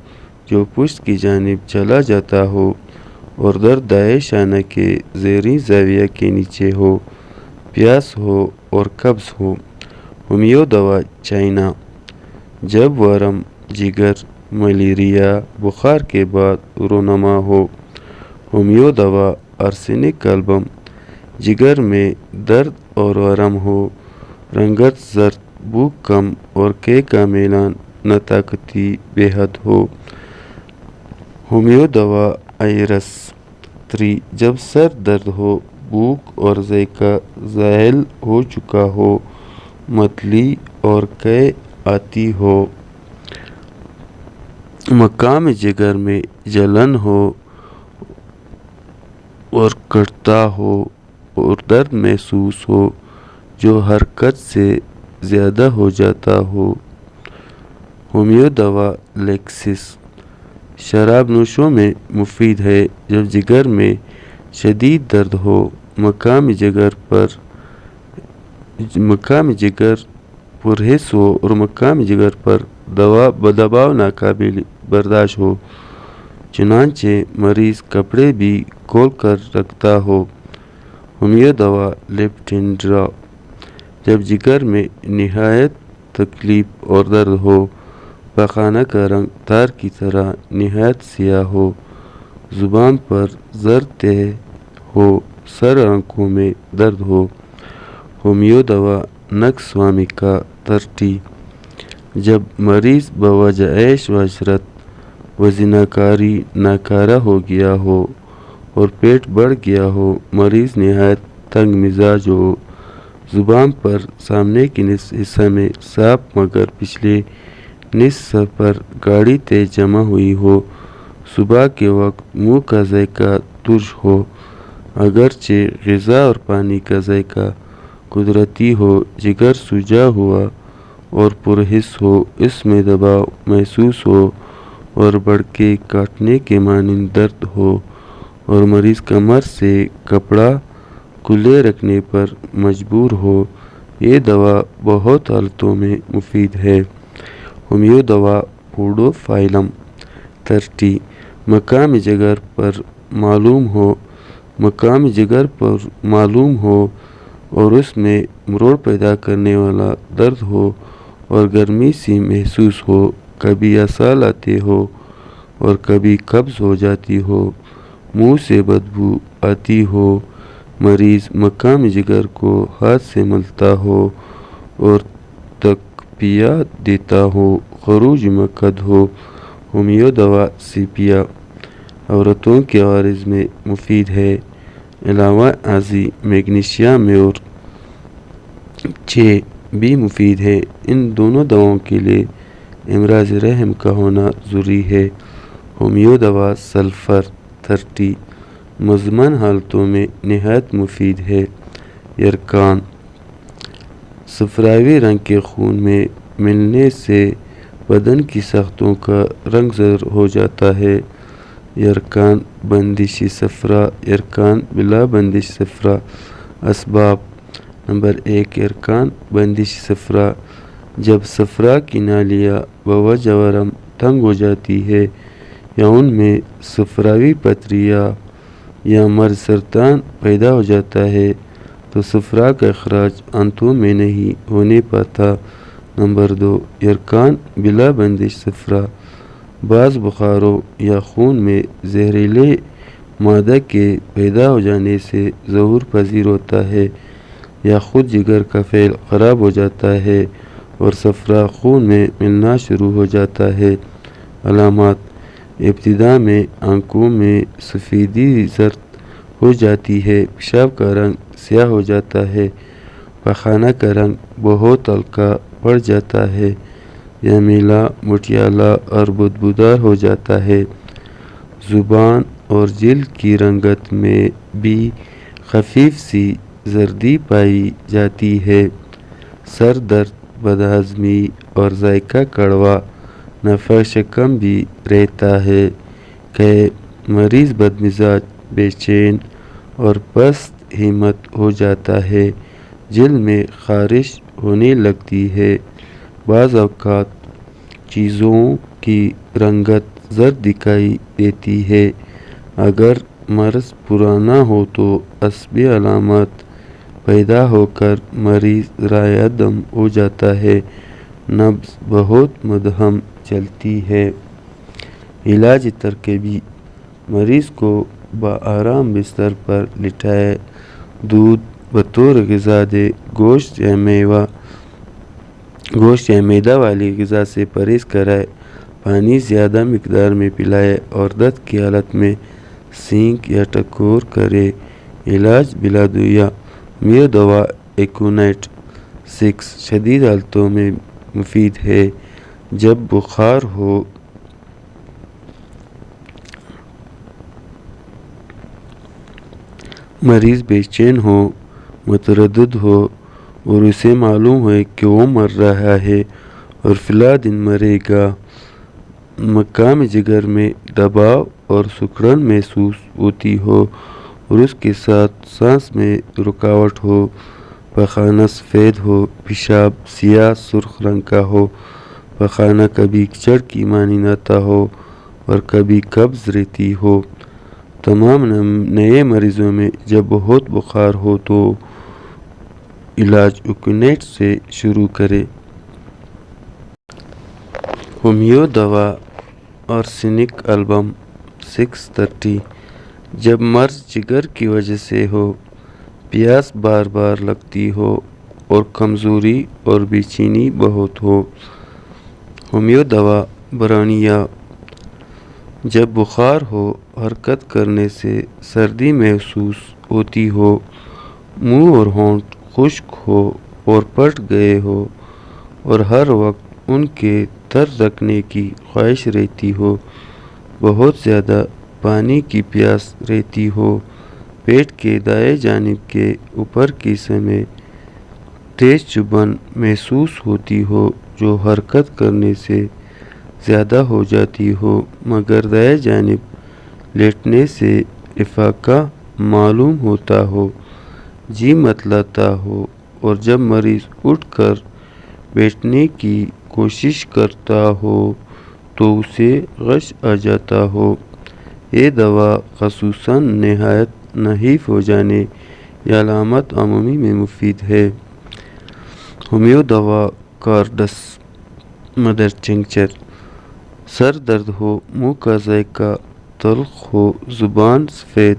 جو پشت کی جانب چلا جاتا ہو اور درد دائیں شانہ کے زیریں زاویہ کے نیچے ہو، پیاس ہو اور قبض ہو۔ ہومیو دوا چائنا، جب ورم، جگر، ملیریا، بخار کے بعد رونما ہو۔ ہومیو دوا آرسینک البم، جگر میں درد اور ورم ہو، رنگت زرد، بھوک کم اور قے کا میلان ناطاقتی بے حد ہو۔ ہومیو دوا آئرس 3، جب سر درد ہو، بھوک اور ذائقہ زائل ہو چکا ہو، متلی اور قے آتی ہو، مقام جگر میں جلن ہو اور کٹتا ہو اور درد محسوس ہو جو حرکت سے زیادہ ہو جاتا ہو۔ ہومیو دوا لیکسس، شراب نوشوں میں مفید ہے، جب جگر میں شدید درد ہو، مقامی جگر پرہیز ہو اور مقامی جگر پر دباؤ ناقابل برداشت ہو، چنانچہ مریض کپڑے بھی کھول کر رکھتا ہو۔ ہومیو دوا لیپٹینڈرا، جب جگر میں نہایت تکلیف اور درد ہو، پخانہ کا رنگ تار کی طرح نہایت سیاہ ہو، زبان پر زرد تہ ہو، سر آنکھوں میں درد ہو۔ ہومیو دوا نکس وامیکا 30، جب مریض بوجہ عیش و عشرت و زناکاری ناکارہ ہو گیا ہو اور پیٹ بڑھ گیا ہو، مریض نہایت تنگ مزاج ہو، زبان پر سامنے کے نصف حصہ میں صاف مگر پچھلے نصف پر گاڑھی تیز جمع ہوئی ہو، صبح کے وقت منہ کا ذائقہ ترش ہو، اگرچہ غذا اور پانی کا ذائقہ قدرتی ہو، جگر سوجا ہوا اور پرحس ہو، اس میں دباؤ محسوس ہو اور بڑھ کے کاٹنے کے مانند درد ہو، اور مریض کمر سے کپڑا کھلے رکھنے پر مجبور ہو، یہ دوا بہت حالتوں میں مفید ہے۔ ہومیو دوا پوڈوفائلم 30 مقامی جگر پر معلوم ہو اور اس میں مروڑ پیدا کرنے والا درد ہو اور گرمی سی محسوس ہو، کبھی اسال آتے ہو اور کبھی قبض ہو جاتی ہو، منہ سے بدبو آتی ہو، مریض مقامی جگر کو ہاتھ سے ملتا ہو اور تکپیا دیتا ہو، خروج مقعد ہو، ہومیو دوا سیپیا عورتوں کے عوارض میں مفید ہے، علاوہ ازیں میگنیشیم میں اور 6 بھی مفید ہے۔ ان دونوں دواؤں کے لیے امراض رحم کا ہونا ضروری ہے۔ ہومیو دوا سلفر 30 مزمن حالتوں میں نہایت مفید ہے۔ یرکان صفراوی رنگ کے خون میں ملنے سے بدن کی ساختوں کا رنگ زرد ہو جاتا ہے۔ یرکان بندشی صفرا، یرکان بلا بندش صفرا۔ اسباب: نمبر 1 یرکان بندشی صفرا، جب صفرا کی نالیاں بوجہ ورم تنگ ہو جاتی ہے یا ان میں صفراوی پتریاں یا مرض سرطان پیدا ہو جاتا ہے تو صفرا کا اخراج آنتوں میں نہیں ہونے پاتا۔ نمبر 2 یرکان بلا بندش صفرا، بعض بخاروں یا خون میں زہریلے مادہ کے پیدا ہو جانے سے ظہور پذیر ہوتا ہے یا خود جگر کا فعل خراب ہو جاتا ہے اور صفرا خون میں ملنا شروع ہو جاتا ہے۔ علامات: ابتدا میں آنکھوں میں سفیدی زرد ہو جاتی ہے، پیشاب کا رنگ سیاہ ہو جاتا ہے، پخانہ کا رنگ بہت ہلکا پڑ جاتا ہے یا میلا مٹیالہ اور بدبودار ہو جاتا ہے، زبان اور جلد کی رنگت میں بھی خفیف سی زردی پائی جاتی ہے، سر درد، بدہضمی اور ذائقہ کڑوا، نفع شکم بھی رہتا ہے، کہ مریض بدمزاج، بے چین اور پست ہمت ہو جاتا ہے، جلد میں خارش ہونے لگتی ہے، بعض اوقات چیزوں کی رنگت زرد دکھائی دیتی ہے، اگر مرض پرانا ہو تو عصبی علامات پیدا ہو کر مریض رائے عدم ہو جاتا ہے، نبض بہت مدھم چلتی ہے۔ علاج ترکیبی: مریض کو بآرام بستر پر لٹائے، دودھ بطور غذا دے، گوشت یا میدا والی غذا سے پرہیز کرائے، پانی زیادہ مقدار میں پلائے اور درد کی حالت میں سینک یا ٹکور کرے۔ علاج بلا دوائیہ: ہومیو دوا ایکونائٹ 6 شدید حالتوں میں مفید ہے، جب بخار ہو، مریض بے چین ہو، متردد ہو اور اسے معلوم ہو کہ وہ مر رہا ہے اور فی الحال دن مرے گا، مقامی جگر میں دباؤ اور سکڑن محسوس ہوتی ہو اور اس کے ساتھ سانس میں رکاوٹ ہو، پخانہ سفید ہو، پیشاب سیاہ سرخ رنگ کا ہو، پخانہ کبھی کیچڑ کی مانند آتا ہو اور کبھی قبض رہتی ہو۔ تمام نئے مریضوں میں جب بہت بخار ہو تو علاج ایکونائٹ سے شروع کرے۔ ہومیو دوا آرسینک البم 630 جب مرض جگر کی وجہ سے ہو، پیاس بار بار لگتی ہو اور کمزوری اور بے چینی بہت ہو، ہومیو دوا برانیہ، جب بخار ہو، حرکت کرنے سے سردی محسوس ہوتی ہو، منہ اور ہونٹ خشک ہو اور پھٹ گئے ہو اور ہر وقت ان کے تر رکھنے کی خواہش رہتی ہو، بہت زیادہ پانی کی پیاس رہتی ہو، پیٹ کے دائیں جانب کے اوپر کی حصے میں تیز چبھن محسوس ہوتی ہو جو حرکت کرنے سے زیادہ ہو جاتی ہو مگر دائیں جانب لیٹنے سے افاقہ معلوم ہوتا ہو، جی متلاتا ہو اور جب مریض اٹھ کر بیٹھنے کی کوشش کرتا ہو تو اسے غش آ جاتا ہو۔ یہ دوا خصوصاً نہایت نحیف ہو جانے یا علامات عمومی میں مفید ہے۔ ہومیو دوا کارڈس مدر ٹنکچر، سر درد ہو، منہ کا ذائقہ تلخ ہو، زبان سفید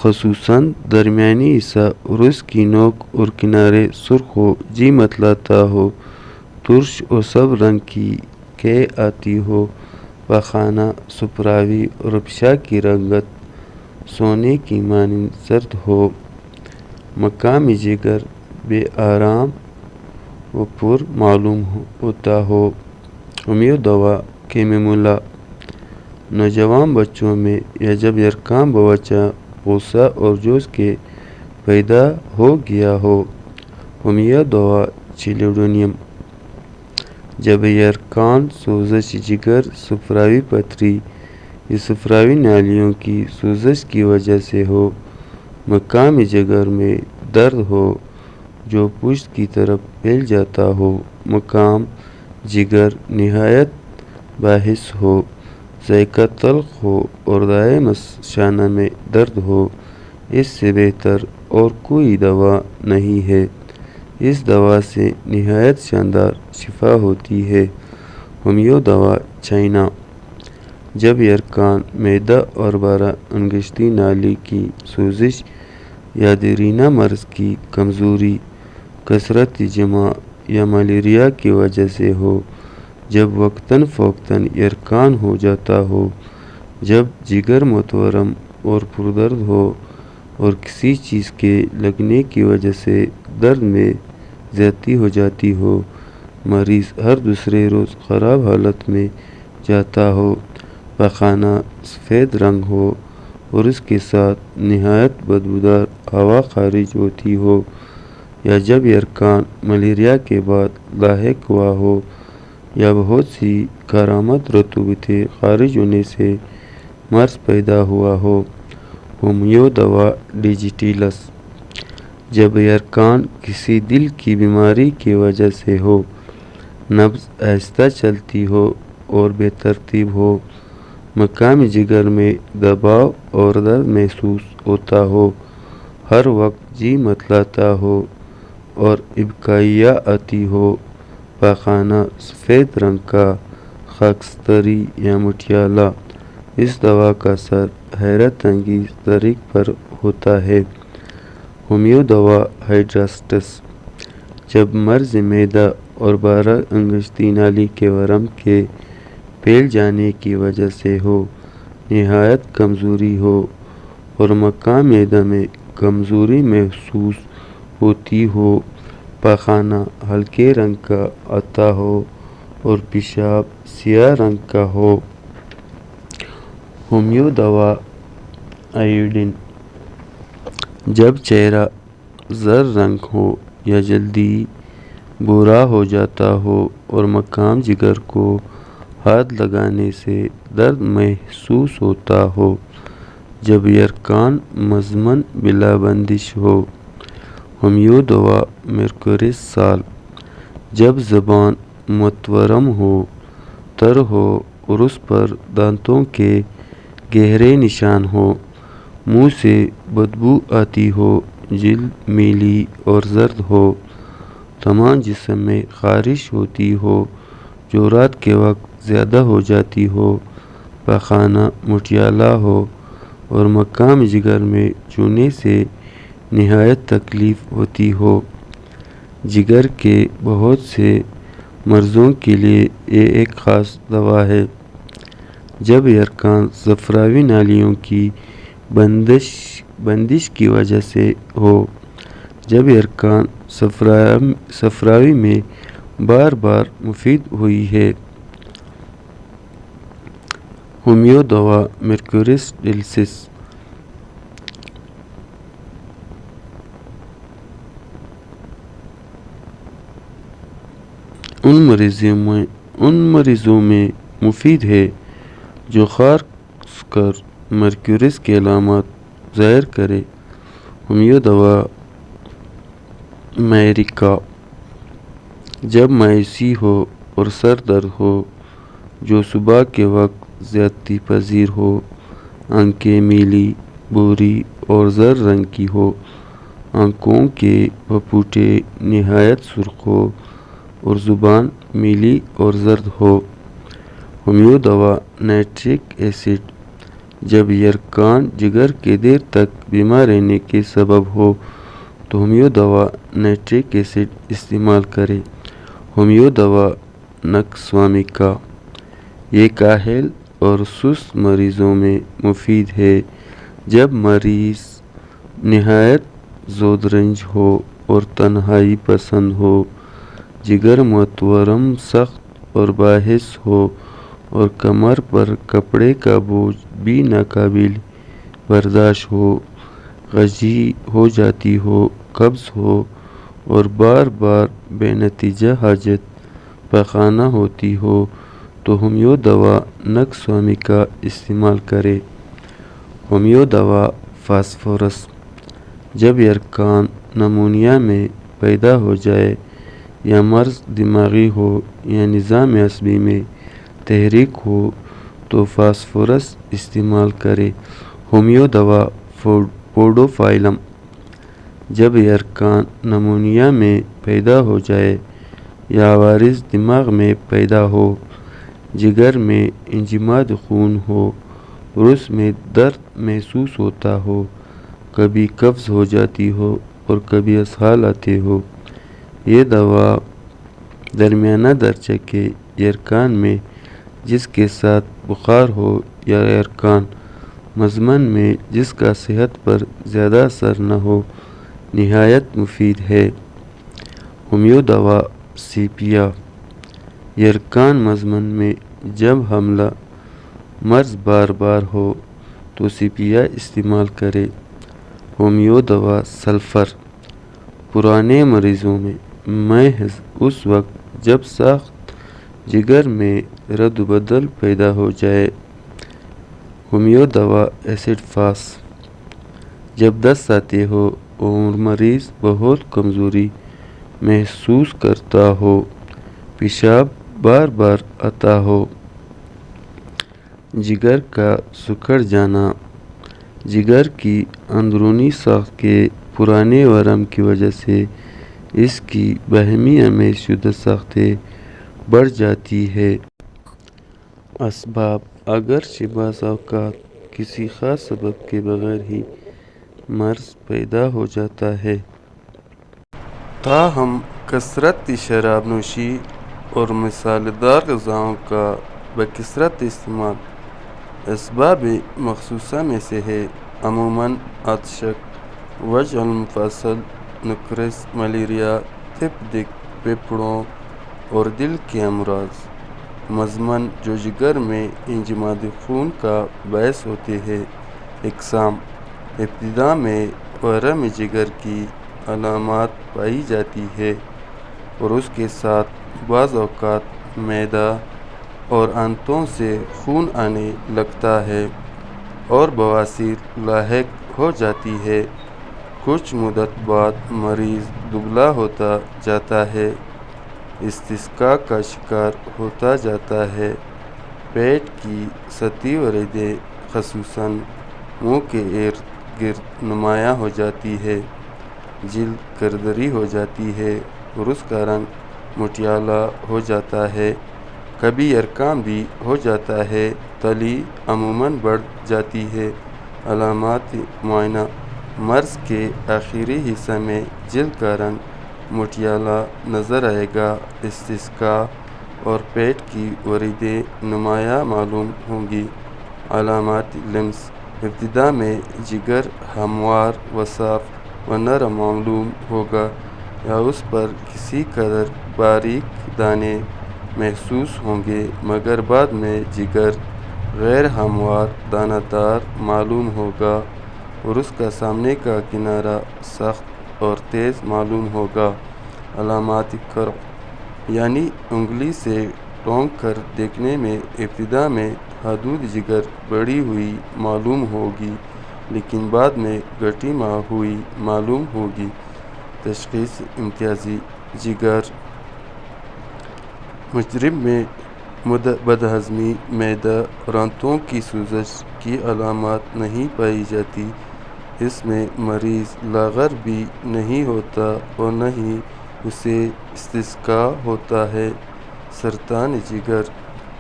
خصوصاً درمیانی حصہ اور اس کی نوک اور کنارے سرخ ہو، جی متلاتا ہو، ترش اور سب رنگ کی کیے آتی ہو، پاخانہ سپراوی اور پیشاب کی رنگت سونے کی مانند زرد ہو، مقامی جگر بے آرام و پر معلوم ہوتا ہو۔ ہومیو دوا کیمیمولا، نوجوان بچوں میں یا جب یرقان بوچہ غصہ اور جوش کے پیدا ہو گیا ہو۔ ہومیو دوا چیلوڈونیم، جب یرقان، سوزش جگر، صفراوی پتھری یا صفراوی نالیوں کی سوزش کی وجہ سے ہو، مقامی جگر میں درد ہو جو پشت کی طرف پھیل جاتا ہو، مقام جگر نہایت باعث ہو، ذائقہ تلخ ہو اور دائیں مثانہ میں درد ہو، اس سے بہتر اور کوئی دوا نہیں ہے۔ اس دوا سے نہایت شاندار شفا ہوتی ہے۔ ہومیو دوا چائنا، جب یرقان، معدہ اور بارہ انگشتی نالی کی سوزش یا دیرینہ مرض کی کمزوری، کثرت جماع یا ملیریا کی وجہ سے ہو، جب وقتاً فوقتاً یرقان ہو جاتا ہو، جب جگر متورم اور پردرد ہو اور کسی چیز کے لگنے کی وجہ سے درد میں زیادتی ہو جاتی ہو، مریض ہر دوسرے روز خراب حالت میں جاتا ہو، پاخانہ سفید رنگ ہو اور اس کے ساتھ نہایت بدبودار ہوا خارج ہوتی ہو، یا جب یرقان ملیریا کے بعد لاحق ہوا ہو یا بہت سی کارآمد رطوبتیں خارج ہونے سے مرض پیدا ہوا ہو۔ ہومیو دوا ڈیجیٹیلس، جب یرقان کسی دل کی بیماری کی وجہ سے ہو، نبض آہستہ چلتی ہو اور بے ترتیب ہو، مقامی جگر میں دباؤ اور درد محسوس ہوتا ہو، ہر وقت جی متلاتا ہو اور ابکائیاں آتی ہو، پاخانہ سفید رنگ کا خاکستری یا مٹیالہ، اس دوا کا اثر حیرت انگیز طریق پر ہوتا ہے۔ ہومیو دوا ہائیڈراسٹس، جب مرض معدہ اور بارہ انگشتی نالی کے ورم کے پھیل جانے کی وجہ سے ہو، نہایت کمزوری ہو اور مقام معدہ میں کمزوری محسوس ہوتی ہو، پاخانہ ہلکے رنگ کا آتا ہو اور پیشاب سیاہ رنگ کا ہو۔ ہومیو دوا آیوڈین، جب چہرہ زرد رنگ ہو یا جلدی بھورا ہو جاتا ہو اور مقام جگر کو ہاتھ لگانے سے درد محسوس ہوتا ہو، جب یرقان مزمن بلا بندش ہو۔ ہومیو دوا مرکوریس سال، جب زبان متورم ہو، تر ہو اور اس پر دانتوں کے گہرے نشان ہوں، منہ سے بدبو آتی ہو، جلد میلی اور زرد ہو، تمام جسم میں خارش ہوتی ہو جو رات کے وقت زیادہ ہو جاتی ہو، پاخانہ مٹیالہ ہو اور مقام جگر میں چونے سے نہایت تکلیف ہوتی ہو، جگر کے بہت سے مرضوں کے لیے یہ ایک خاص دوا ہے۔ جب یہ ارکان صفراوی نالیوں کی بندش کی وجہ سے ہو، جب یہ ارکان صفراوی میں بار بار مفید ہوئی ہے۔ ہومیو دوا مرکورس ڈیلسس ان مریضوں میں مفید ہے جو خاص کر مرکورس کے علامات ظاہر کرے۔ ہومیو دوا میریکا جب مایوسی ہو اور سر درد ہو جو صبح کے وقت زیادتی پذیر ہو، آنکھیں میلی، بھوری اور زرد رنگ کی ہو، آنکھوں کے پپوٹے نہایت سرخ ہو اور زبان میلی اور زرد ہو۔ ہومیو دوا نائٹرک ایسڈ جب یہ ارکان جگر کے دیر تک بیمار رہنے کے سبب ہو تو ہومیو دوا نائٹرک ایسڈ استعمال کرے۔ ہومیو دوا نکسوامیکا یہ کاہل اور سست مریضوں میں مفید ہے۔ جب مریض نہایت زودرنج ہو اور تنہائی پسند ہو، جگر متورم سخت اور باعث ہو اور کمر پر کپڑے کا بوجھ بھی ناقابل برداشت ہو، گیجی ہو جاتی ہو، قبض ہو اور بار بار بے نتیجہ حاجت پاخانہ ہوتی ہو تو ہومیو دوا نکسوامیکا استعمال کرے۔ ہومیو دوا فاسفورس جب یہ ارکان نمونیا میں پیدا ہو جائے یا مرض دماغی ہو یا نظام عصبی میں تحریک ہو تو فاسفورس استعمال کرے۔ ہومیو دوا پوڈوفائلم جب یہ ارکان نمونیا میں پیدا ہو جائے یا عوارض دماغ میں پیدا ہو، جگر میں انجماد خون ہو اور اس میں درد محسوس ہوتا ہو، کبھی قبض ہو جاتی ہو اور کبھی اسہال آتے ہو۔ یہ دوا درمیانہ درجے کے یہ ارکان میں جس کے ساتھ بخار ہو یا یہ ارکان مزمن میں جس کا صحت پر زیادہ اثر نہ ہو نہایت مفید ہے۔ ہومیو دوا سیپیا یہ ارکان مزمن میں جب حاملہ مرض بار بار ہو تو سیپیا استعمال کرے۔ ہومیو دوا سلفر پرانے مریضوں میں محض اس وقت جب سخت جگر میں رد و بدل پیدا ہو جائے۔ ہومیو دوا ایسڈ فاس جب دست آتے ہو اور مریض بہت کمزوری محسوس کرتا ہو، پیشاب بار بار آتا ہو، جگر کا سکڑ جانا، جگر کی اندرونی ساخت کے پرانے ورم کی وجہ سے اس کی باہمی میں شدہ ساختیں بڑھ جاتی ہے۔ اسباب اگرچہ بعض اوقات کسی خاص سبب کے بغیر ہی مرض پیدا ہو جاتا ہے، تاہم کثرتی شراب نوشی اور مسالہ دار غذاؤں کا بکثرت استعمال اسباب مخصوصہ میں سے ہے۔ عموماً عطشک، وجع المفاصل، نکرس، ملیریا، تپ دق، پھیپھڑوں اور دل کے امراض مزمن جو جگر میں انجماد خون کا باعث ہوتے ہیں۔ اقسام ابتدا میں ورم جگر کی علامات پائی جاتی ہے اور اس کے ساتھ بعض اوقات معدہ اور آنتوں سے خون آنے لگتا ہے اور بواسیر لاحق ہو جاتی ہے۔ کچھ مدت بعد مریض دبلا ہوتا جاتا ہے، استسقاء کا شکار ہوتا جاتا ہے، پیٹ کی سطحی وریدیں خصوصاً منہ کے ارد گرد نمایاں ہو جاتی ہیں، جلد کردری ہو جاتی ہے اور اس کا رنگ مٹیالہ ہو جاتا ہے، کبھی یرقان بھی ہو جاتا ہے، تلی عموماً بڑھ جاتی ہے۔ علامات معائنہ مرض کے آخری حصہ میں جلد کا رنگ مٹیالہ نظر آئے گا۔ استسقا اور پیٹ کی وریدیں نمایاں معلوم ہوں گی۔ علامات لمس: ابتدا میں جگر ہموار و صاف و نرم معلوم ہوگا یا اس پر کسی قدر باریک دانے محسوس ہوں گے، مگر بعد میں جگر غیر ہموار دانہ دار معلوم ہوگا اور اس کا سامنے کا کنارہ سخت اور تیز معلوم ہوگا۔ علامات قرع: یعنی انگلی سے ٹونک کر دیکھنے میں ابتدا میں حدود جگر بڑھی ہوئی معلوم ہوگی لیکن بعد میں گھٹی ہوئی معلوم ہوگی۔ تشخیص امتیازی: جگر مجرب میں بدہضمی، معدہ اور آنتوں کی سوزش کی علامات نہیں پائی جاتی۔ اس میں مریض لاغر بھی نہیں ہوتا اور نہ ہی اسے استسقا ہوتا ہے۔ سرطان جگر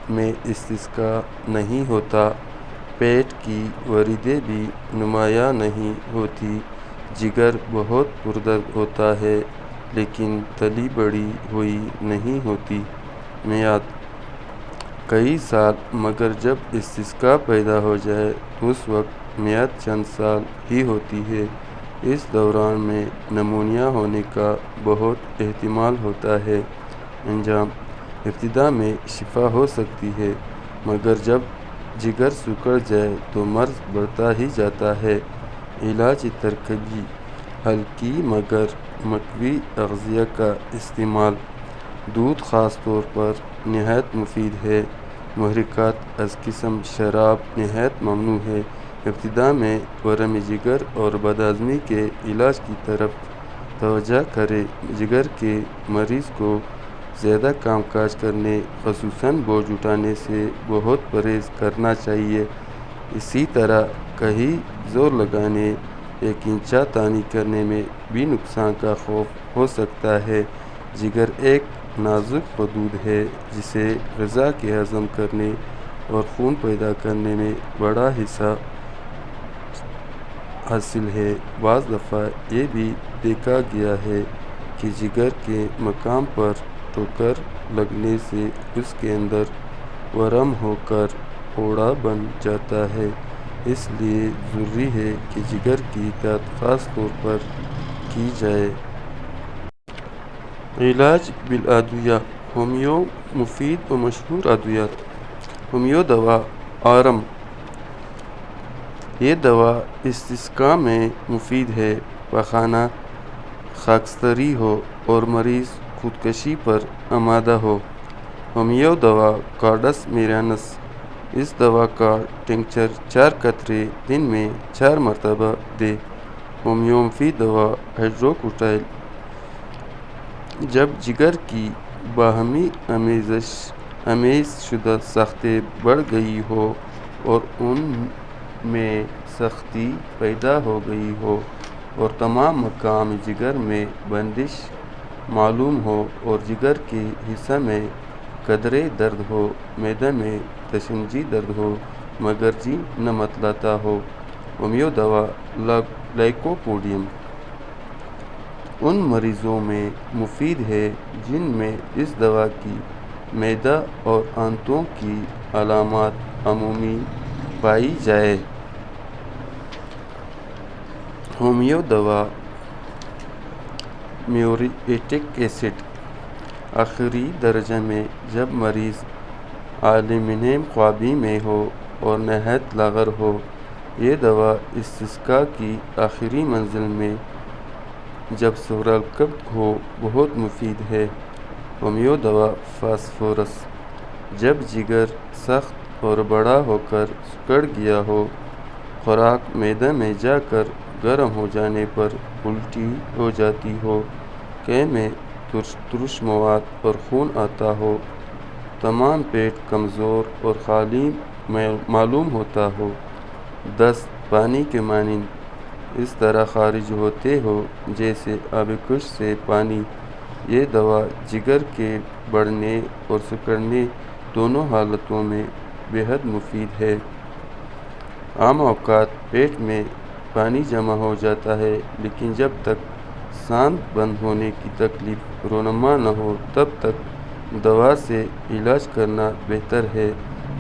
میں استسقا نہیں ہوتا۔ پیٹ کی وریدیں بھی نمایاں نہیں ہوتی۔ جگر بہت پردرد ہوتا ہے لیکن تلی بڑھی ہوئی نہیں ہوتی۔ میعاد: کئی سال، مگر جب استسقا پیدا ہو جائے تو اس وقت میعاد چند سال ہی ہوتی ہے۔ اس دوران میں نمونیا ہونے کا بہت احتمال ہوتا ہے۔ انجام: ابتدا میں شفا ہو سکتی ہے مگر جب جگر سکڑ جائے تو مرض بڑھتا ہی جاتا ہے۔ علاج ترکیبی: ہلکی مگر مقوی اغذیہ کا استعمال۔ دودھ خاص طور پر نہایت مفید ہے۔ محرکات از قسم شراب نہایت ممنوع ہے۔ ابتدا میں ورم جگر اور بدہضمی کے علاج کی طرف توجہ کریں۔ جگر کے مریض کو زیادہ کام کاج کرنے خصوصاً بوجھ اٹھانے سے بہت پرہیز کرنا چاہیے۔ اسی طرح کہیں زور لگانے یا کھینچا تانی کرنے میں بھی نقصان کا خوف ہو سکتا ہے۔ جگر ایک نازک حدود ہے جسے غذا کے ہضم کرنے اور خون پیدا کرنے میں بڑا حصہ حاصل ہے۔ بعض دفعہ یہ بھی دیکھا گیا ہے کہ جگر کے مقام پر ٹھوکر لگنے سے اس کے اندر ورم ہو کر پھوڑا بن جاتا ہے۔ اس لیے ضروری ہے کہ جگر کی احتیاط خاص طور پر کی جائے۔ علاج بالادویہ: ہومیو مفید و مشہور ادویات۔ ہومیو دوا آرم: یہ دوا استسقا میں مفید ہے۔ پاخانہ خاکستری ہو اور مریض خودکشی پر آمادہ ہو۔ ہومیو دوا کارڈس میرینس: اس دوا کا ٹنکچر 4 قطرے دن میں 4 مرتبہ دیں۔ ہومیو مفید دوا ہائیڈروکوٹائل: جب جگر کی باہمی آمیز شدہ ساختیں بڑھ گئی ہوں اور ان میں سختی پیدا ہو گئی ہو اور تمام مقام جگر میں بندش معلوم ہو اور جگر کے حصہ میں قدرے درد ہو، معدہ میں تشنجی درد ہو مگر جی نہ متلاتا ہو۔ ہومیو دوا لائکوپوڈیم: ان مریضوں میں مفید ہے جن میں اس دوا کی معدہ اور آنتوں کی علامات عمومی پائی جائے۔ ہومیو دوا میوریٹک ایسڈ: آخری درجہ میں جب مریض عالم نیم خوابی میں ہو اور نہایت لاغر ہو۔ یہ دوا استسقا کی آخری منزل میں جب سورہ الکبد ہو بہت مفید ہے۔ ہومیو دوا فاسفورس: جب جگر سخت اور بڑا ہو کر سکڑ گیا ہو، خوراک معدہ میں جا کر گرم ہو جانے پر الٹی ہو جاتی ہو، قے میں ترش مواد اور خون آتا ہو، تمام پیٹ کمزور اور خالی معلوم ہوتا ہو، دست پانی کے مانند اس طرح خارج ہوتے ہو جیسے آب کش سے پانی۔ یہ دوا جگر کے بڑھنے اور سکڑنے دونوں حالتوں میں بے حد مفید ہے۔ عام اوقات پیٹ میں پانی جمع ہو جاتا ہے لیکن جب تک سانس بند ہونے کی تکلیف رونما نہ ہو تب تک دوا سے علاج کرنا بہتر ہے۔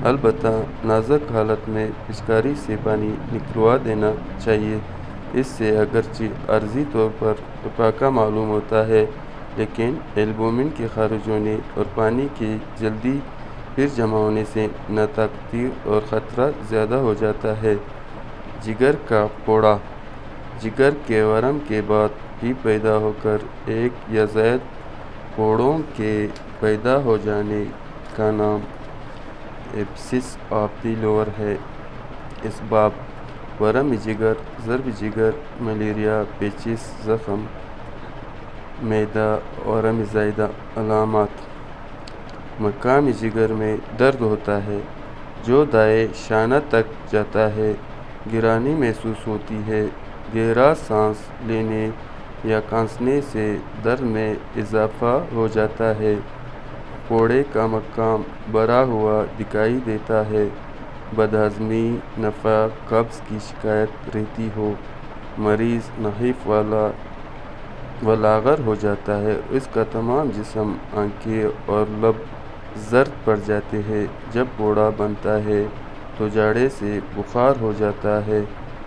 البتہ نازک حالت میں پچکاری سے پانی نکلوا دینا چاہیے۔ اس سے اگرچہ عارضی طور پر افاقہ معلوم ہوتا ہے، لیکن البومن کے خارج ہونے اور پانی کے جلدی پھر جمع ہونے سے ناطاقتی اور خطرہ زیادہ ہو جاتا ہے۔ جگر کا پھوڑا: جگر کے ورم کے بعد بھی پیدا ہوکر ایک یا زائد پھوڑوں کے پیدا ہو جانے کا نام ایبسس آف دی لیور ہے۔ اسباب: ورم جگر، ضرب جگر، ملیریا، پیچس، زخم معدہ، ورم زائدہ۔ علامات: مقام جگر میں درد ہوتا ہے جو دائیں شانہ تک جاتا ہے، گرانی محسوس ہوتی ہے، گہرا سانس لینے یا کھانسنے سے درد میں اضافہ ہو جاتا ہے، پھوڑے کا مقام بھرا ہوا دکھائی دیتا ہے، بد ہضمی، نفع، قبض کی شکایت رہتی ہو، مریض نحیف و لاغر ہو جاتا ہے، اس کا تمام جسم، آنکھیں اور لب زرد پڑ جاتے ہیں۔ جب پھوڑا بنتا ہے تو جاڑے سے بخار ہو جاتا ہے،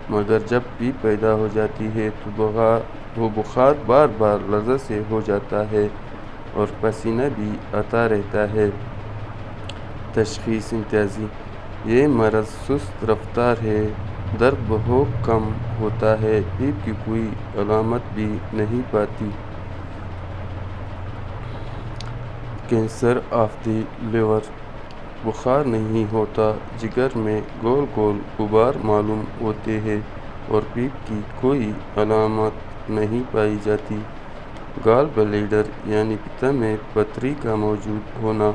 مگر جب پیپ پیدا ہو جاتی ہے تو وہ بخار بار بار لرزہ سے ہو جاتا ہے اور پسینہ بھی آتا رہتا ہے۔ تشخیص امتیازی: یہ مرض سست رفتار ہے، درد بہت کم ہوتا ہے، پیپ کی کوئی علامت بھی نہیں پاتی۔ کینسر آف دی لیور: بخار نہیں ہوتا، جگر میں گول گول غبار معلوم ہوتے ہیں اور پیپ کی کوئی علامت نہیں پائی جاتی۔ گال بلیڈر یعنی پتہ میں پتھری کا موجود ہونا: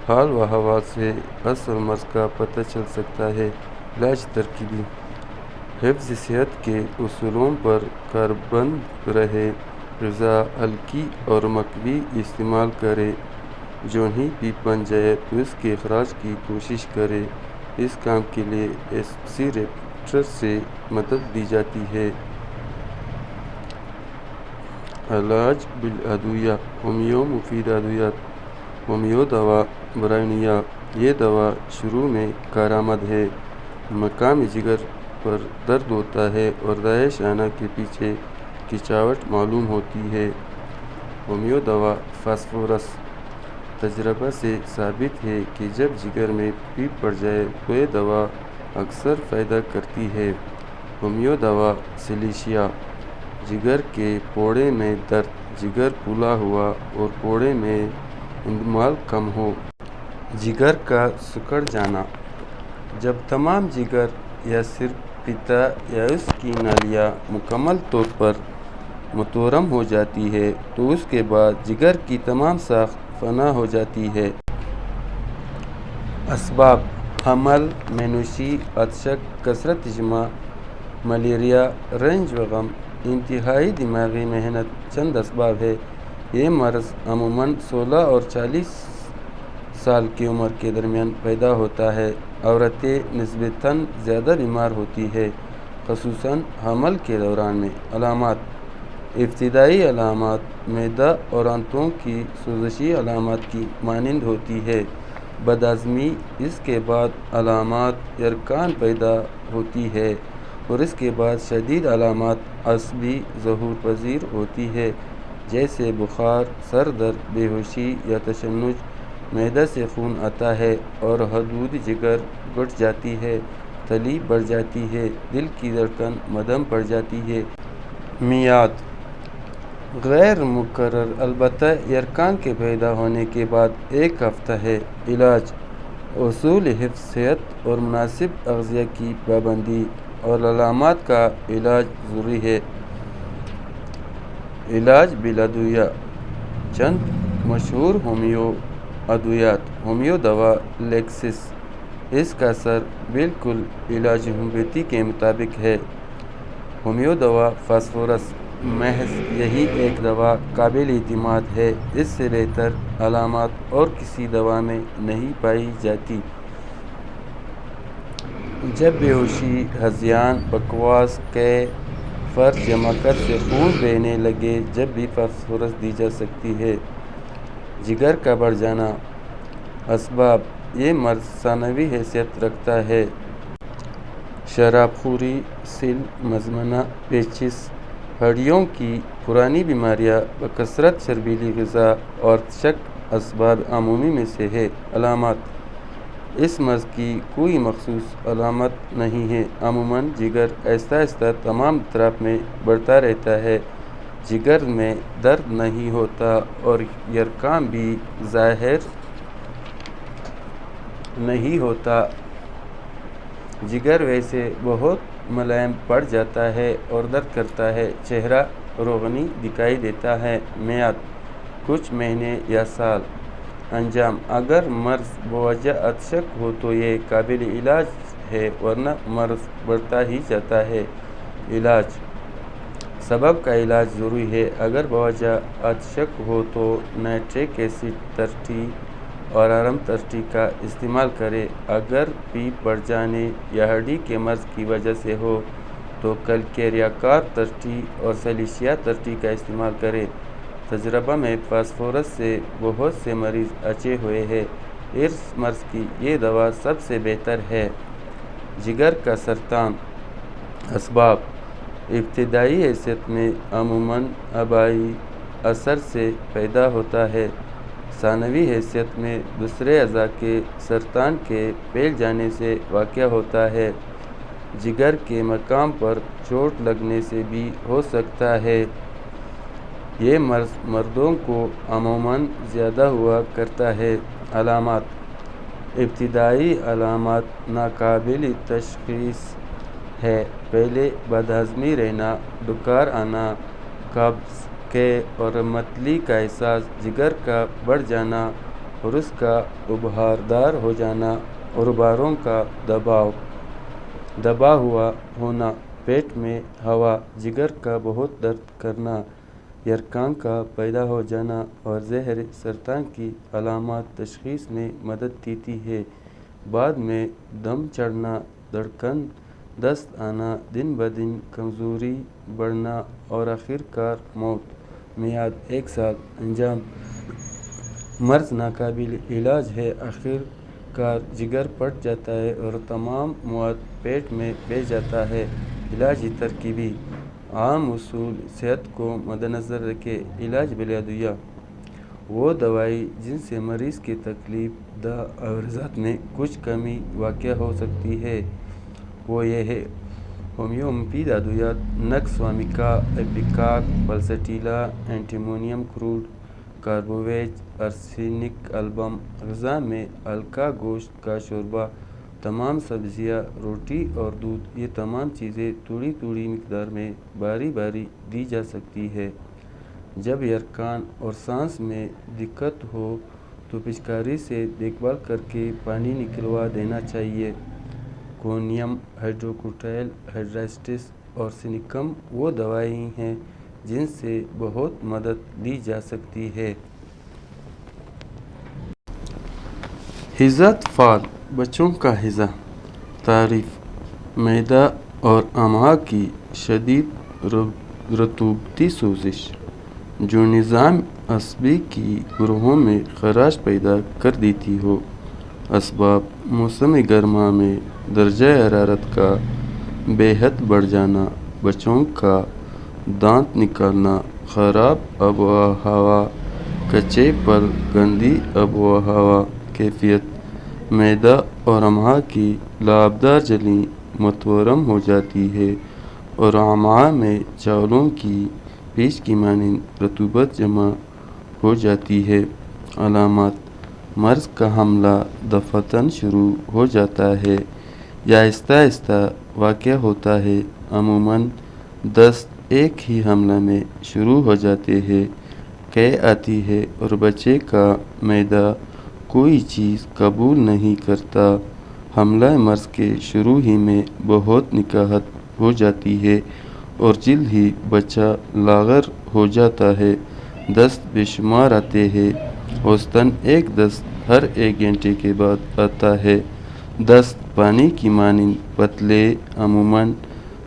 حال و احوال سے اصل مرض کا پتہ چل سکتا ہے۔ علاج ترکیبی: حفظ صحت کے اصولوں پر کاربند رہیں، غذا ہلکی اور مقوی استعمال کریں، جو ہی پیپ بن جائے تو اس کے اخراج کی کوشش کریں۔ اس کام کے لیے ایسپسی-ریسپٹر سے مدد لی جاتی ہے۔ علاج بالادویہ: ہومیو مفید ادویات: ہومیو دوا برائنیا: یہ دوا شروع میں کارآمد ہے۔ مقام جگر پر درد ہوتا ہے اور دائیں شانہ کے پیچھے کھنچاوٹ معلوم ہوتی ہے۔ ہومیو دوا فاسفورس: تجربہ سے ثابت ہے کہ جب جگر میں پیپ پڑ جائے تو یہ دوا اکثر فائدہ کرتی ہے۔ ہومیو دوا سیلیشیا: جگر کے پھوڑے میں درد، جگر پھولا ہوا اور پھوڑے میں اندمال کم ہو۔ جگر کا سکڑ جانا: جب تمام جگر یا صرف پتہ یا اس کی نالیاں مکمل طور پر متورم ہو جاتی ہے تو اس کے بعد جگر کی تمام ساخت فنا ہو جاتی ہے۔ اسباب: حمل، مینوسی، عطشت، کثرت اجماع، ملیریا، رنج و غم، انتہائی دماغی محنت چند اسباب ہیں۔ یہ مرض عموماً 16 اور 40 سال کی عمر کے درمیان پیدا ہوتا ہے۔ عورتیں نسبتاً زیادہ بیمار ہوتی ہیں، خصوصاً حمل کے دوران میں۔ علامات: ابتدائی علامات معدہ اور آنتوں کی سوزشی علامات کی مانند ہوتی ہیں۔ بد ہضمی: اس کے بعد علامات یرقان پیدا ہوتی ہے اور اس کے بعد شدید علامات عصبی ظہور پذیر ہوتی ہیں، جیسے بخار، سر درد، بے ہوشی یا تشنج۔ معدہ سے خون آتا ہے اور حدود جگر گھٹ جاتی ہے، تلی بڑھ جاتی ہے، دل کی دھڑکن مدھم پڑ جاتی ہے۔ میعاد: غیر مقرر، البتہ یرقان کے پیدا ہونے کے بعد 1 ہفتہ ہے۔ علاج: اصول حفظ صحت اور مناسب اغذیہ کی پابندی اور علامات کا علاج ضروری ہے۔ علاج بالادویہ: چند مشہور ہومیو ادویات: ہومیو دوا لیکسس: اس کا اثر بالکل علاج ہومیوپیتھی کے مطابق ہے۔ ہومیو دوا فاسفورس: محض یہی ایک دوا قابل اعتماد ہے، اس سے بہتر علامات اور کسی دوا میں نہیں پائی جاتی۔ جب بے ہوشی، ہذیان، بکواس، قے، فرض جمع کر سے خون بہنے لگے جب بھی فاسفورس دی جا سکتی ہے۔ جگر کا بڑھ جانا۔ اسباب: یہ مرض ثانوی حیثیت رکھتا ہے۔ شراب خوری، سل، مزمنہ، پیچس، ہڈیوں کی پرانی بیماریاں، بکثرت چربیلی غذا اور شک اسباب عمومی میں سے ہے۔ علامات: اس مرض کی کوئی مخصوص علامت نہیں ہے۔ عموماً جگر آہستہ آہستہ تمام اطراف میں بڑھتا رہتا ہے۔ جگر میں درد نہیں ہوتا اور یرقان بھی ظاہر نہیں ہوتا۔ جگر ویسے بہت ملائم پڑ جاتا ہے اور درد کرتا ہے۔ چہرہ روغنی دکھائی دیتا ہے۔ میعاد: کچھ مہینے یا سال۔ انجام: اگر مرض بوجہ شک ہو تو یہ قابل علاج ہے ورنہ مرض بڑھتا ہی جاتا ہے۔ علاج: سبب کا علاج ضروری ہے۔ اگر بوجہ شک ہو تو نائٹرک ایسڈ 30 اور آرام 30 کا استعمال کریں۔ اگر پیپ بڑھ جانے یا ہڈی کے مرض کی وجہ سے ہو تو کلکیریا کار 30 اور سیلیسیا 30 کا استعمال کریں۔ تجربہ میں فاسفورس سے بہت سے مریض بچے ہوئے ہیں۔ اس مرض کی یہ دوا سب سے بہتر ہے۔ جگر کا سرطان۔ اسباب: ابتدائی حیثیت میں عموماً آبائی اثر سے پیدا ہوتا ہے۔ ثانوی حیثیت میں دوسرے اعضاء کے سرطان کے پھیل جانے سے واقع ہوتا ہے۔ جگر کے مقام پر چوٹ لگنے سے بھی ہو سکتا ہے۔ یہ مرض مردوں کو عموماً زیادہ ہوا کرتا ہے۔ علامات: ابتدائی علامات ناقابل تشخیص ہے۔ پہلے بد ہضمی رہنا، ڈکار آنا، قبض کے اور متلی کا احساس، جگر کا بڑھ جانا، اور اس کا ابھاردار ہو جانا، غباروں کا دبا ہوا ہونا، پیٹ میں ہوا، جگر کا بہت درد کرنا، یرقان کا پیدا ہو جانا اور زہر سرطان کی علامات تشخیص میں مدد دیتی ہے۔ بعد میں دم چڑھنا، دھڑکن، دست آنا، دن بدن کمزوری بڑھنا اور آخر کار موت۔ میعاد: 1 سال۔ انجام: مرض ناقابل علاج ہے۔ آخر کار جگر پھٹ جاتا ہے اور تمام مواد پیٹ میں بہہ جاتا ہے۔ علاجی ترکیبیں: عام اصول صحت کو مدنظر رکھیں۔ علاج بالادویہ: وہ دوائیں جن سے مریض کی تکلیف دہ عوارضات میں کچھ کمی واقع ہو سکتی ہے وہ یہ ہے: ہومیوپیتھی ادویات، نکس وامیکا، ایپیکاک، پلسٹیلا، اینٹیمونیم کروڈ، کاربوویج، ارسینک البم۔ غذا میں ہلکا گوشت کا شوربہ، تمام سبزیاں، روٹی اور دودھ، یہ تمام چیزیں تھوڑی تھوڑی مقدار میں باری باری دی جا سکتی ہے۔ جب یرقان اور سانس میں دقت ہو تو پچکاری سے دیکھ بھال کرکے پانی نکلوا دینا چاہیے۔ کونیم، ہائیڈروکوٹائل، ہائیڈراسٹس اور سینیکم وہ دوائیں ہیں جن سے بہت مدد لی جا سکتی ہے۔ ہیضہ اطفال، بچوں کا ہیضہ۔ تعریف: معدہ اور امعاء کی شدید رطوبتی سوزش جو نظام عصبی کی گروہوں میں خراش پیدا کر دیتی ہو۔ اسباب: موسم گرما میں درجہ حرارت کا بے حد بڑھ جانا، بچوں کا دانت نکالنا، خراب آب و ہوا، کچے پھل، گندی آب و ہوا، کیفیت: معدہ اور امعاء کی لعابدار جھلی متورم ہو جاتی ہے اور امعاء میں چاولوں کی پیچ کی مانند رطوبت جمع ہو جاتی ہے۔ علامات: مرض کا حملہ دفعتاً شروع ہو جاتا ہے یا آہستہ آہستہ واقع ہوتا ہے۔ عموماً دست ایک ہی حملہ میں شروع ہو جاتے ہیں۔ قے آتی ہے اور بچے کا معدہ کوئی چیز قبول نہیں کرتا۔ حملہ مرض کے شروع ہی میں بہت نکاہت ہو جاتی ہے اور جلد ہی بچہ لاغر ہو جاتا ہے۔ دست بے شمار آتے ہیں۔ اوسطاً ایک دست ہر 1 گھنٹے کے بعد آتا ہے۔ دست پانی کی مانند پتلے، عموماً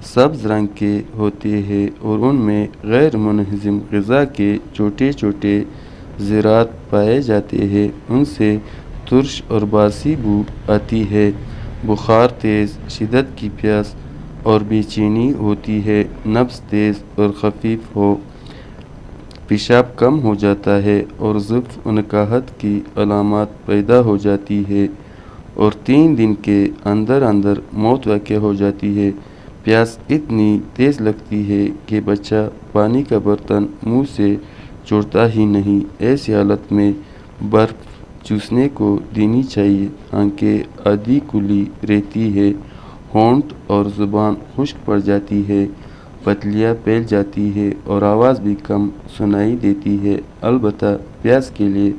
سبز رنگ کے ہوتے ہیں اور ان میں غیر منہضم غذا کے چھوٹے چھوٹے ذرات پائے جاتے ہیں۔ ان سے ترش اور باسی بو آتی ہے، بخار تیز، شدت کی پیاس اور بے چینی ہوتی ہے، نبض تیز اور خفیف ہو، پیشاب کم ہو جاتا ہے اور ضعف و نکاہت کی علامات پیدا ہو جاتی ہے، اور 3 دن کے اندر اندر موت واقع ہو جاتی ہے۔ پیاس اتنی تیز لگتی ہے کہ بچہ پانی کا برتن منہ سے چھوڑتا ہی نہیں۔ ایسی حالت میں برف چوسنے کو دینی چاہیے۔ آنکھیں آدھی کھلی رہتی ہے، ہونٹ اور زبان خشک پڑ جاتی ہے، پتلیاں پھیل جاتی ہے اور آواز بھی کم سنائی دیتی ہے، البتہ پیاس کے لیے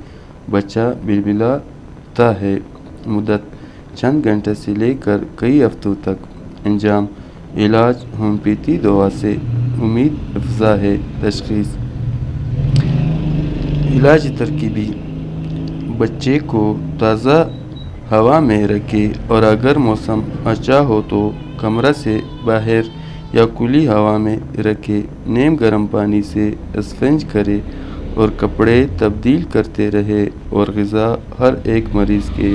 بچہ بلبلاتا ہے۔ مدت چند گھنٹے سے لے کر کئی ہفتوں تک۔ انجام: علاج ہومیوپیتھی دوا سے امید افزا ہے۔ تشخیص: علاج ترکیبی: بچے کو تازہ ہوا میں رکھیں اور اگر موسم اچھا ہو تو کمرہ سے باہر یا کھلی ہوا میں رکھیں۔ نیم گرم پانی سے اسفنج کریں اور کپڑے تبدیل کرتے رہیں، اور غذا ہر ایک مریض کے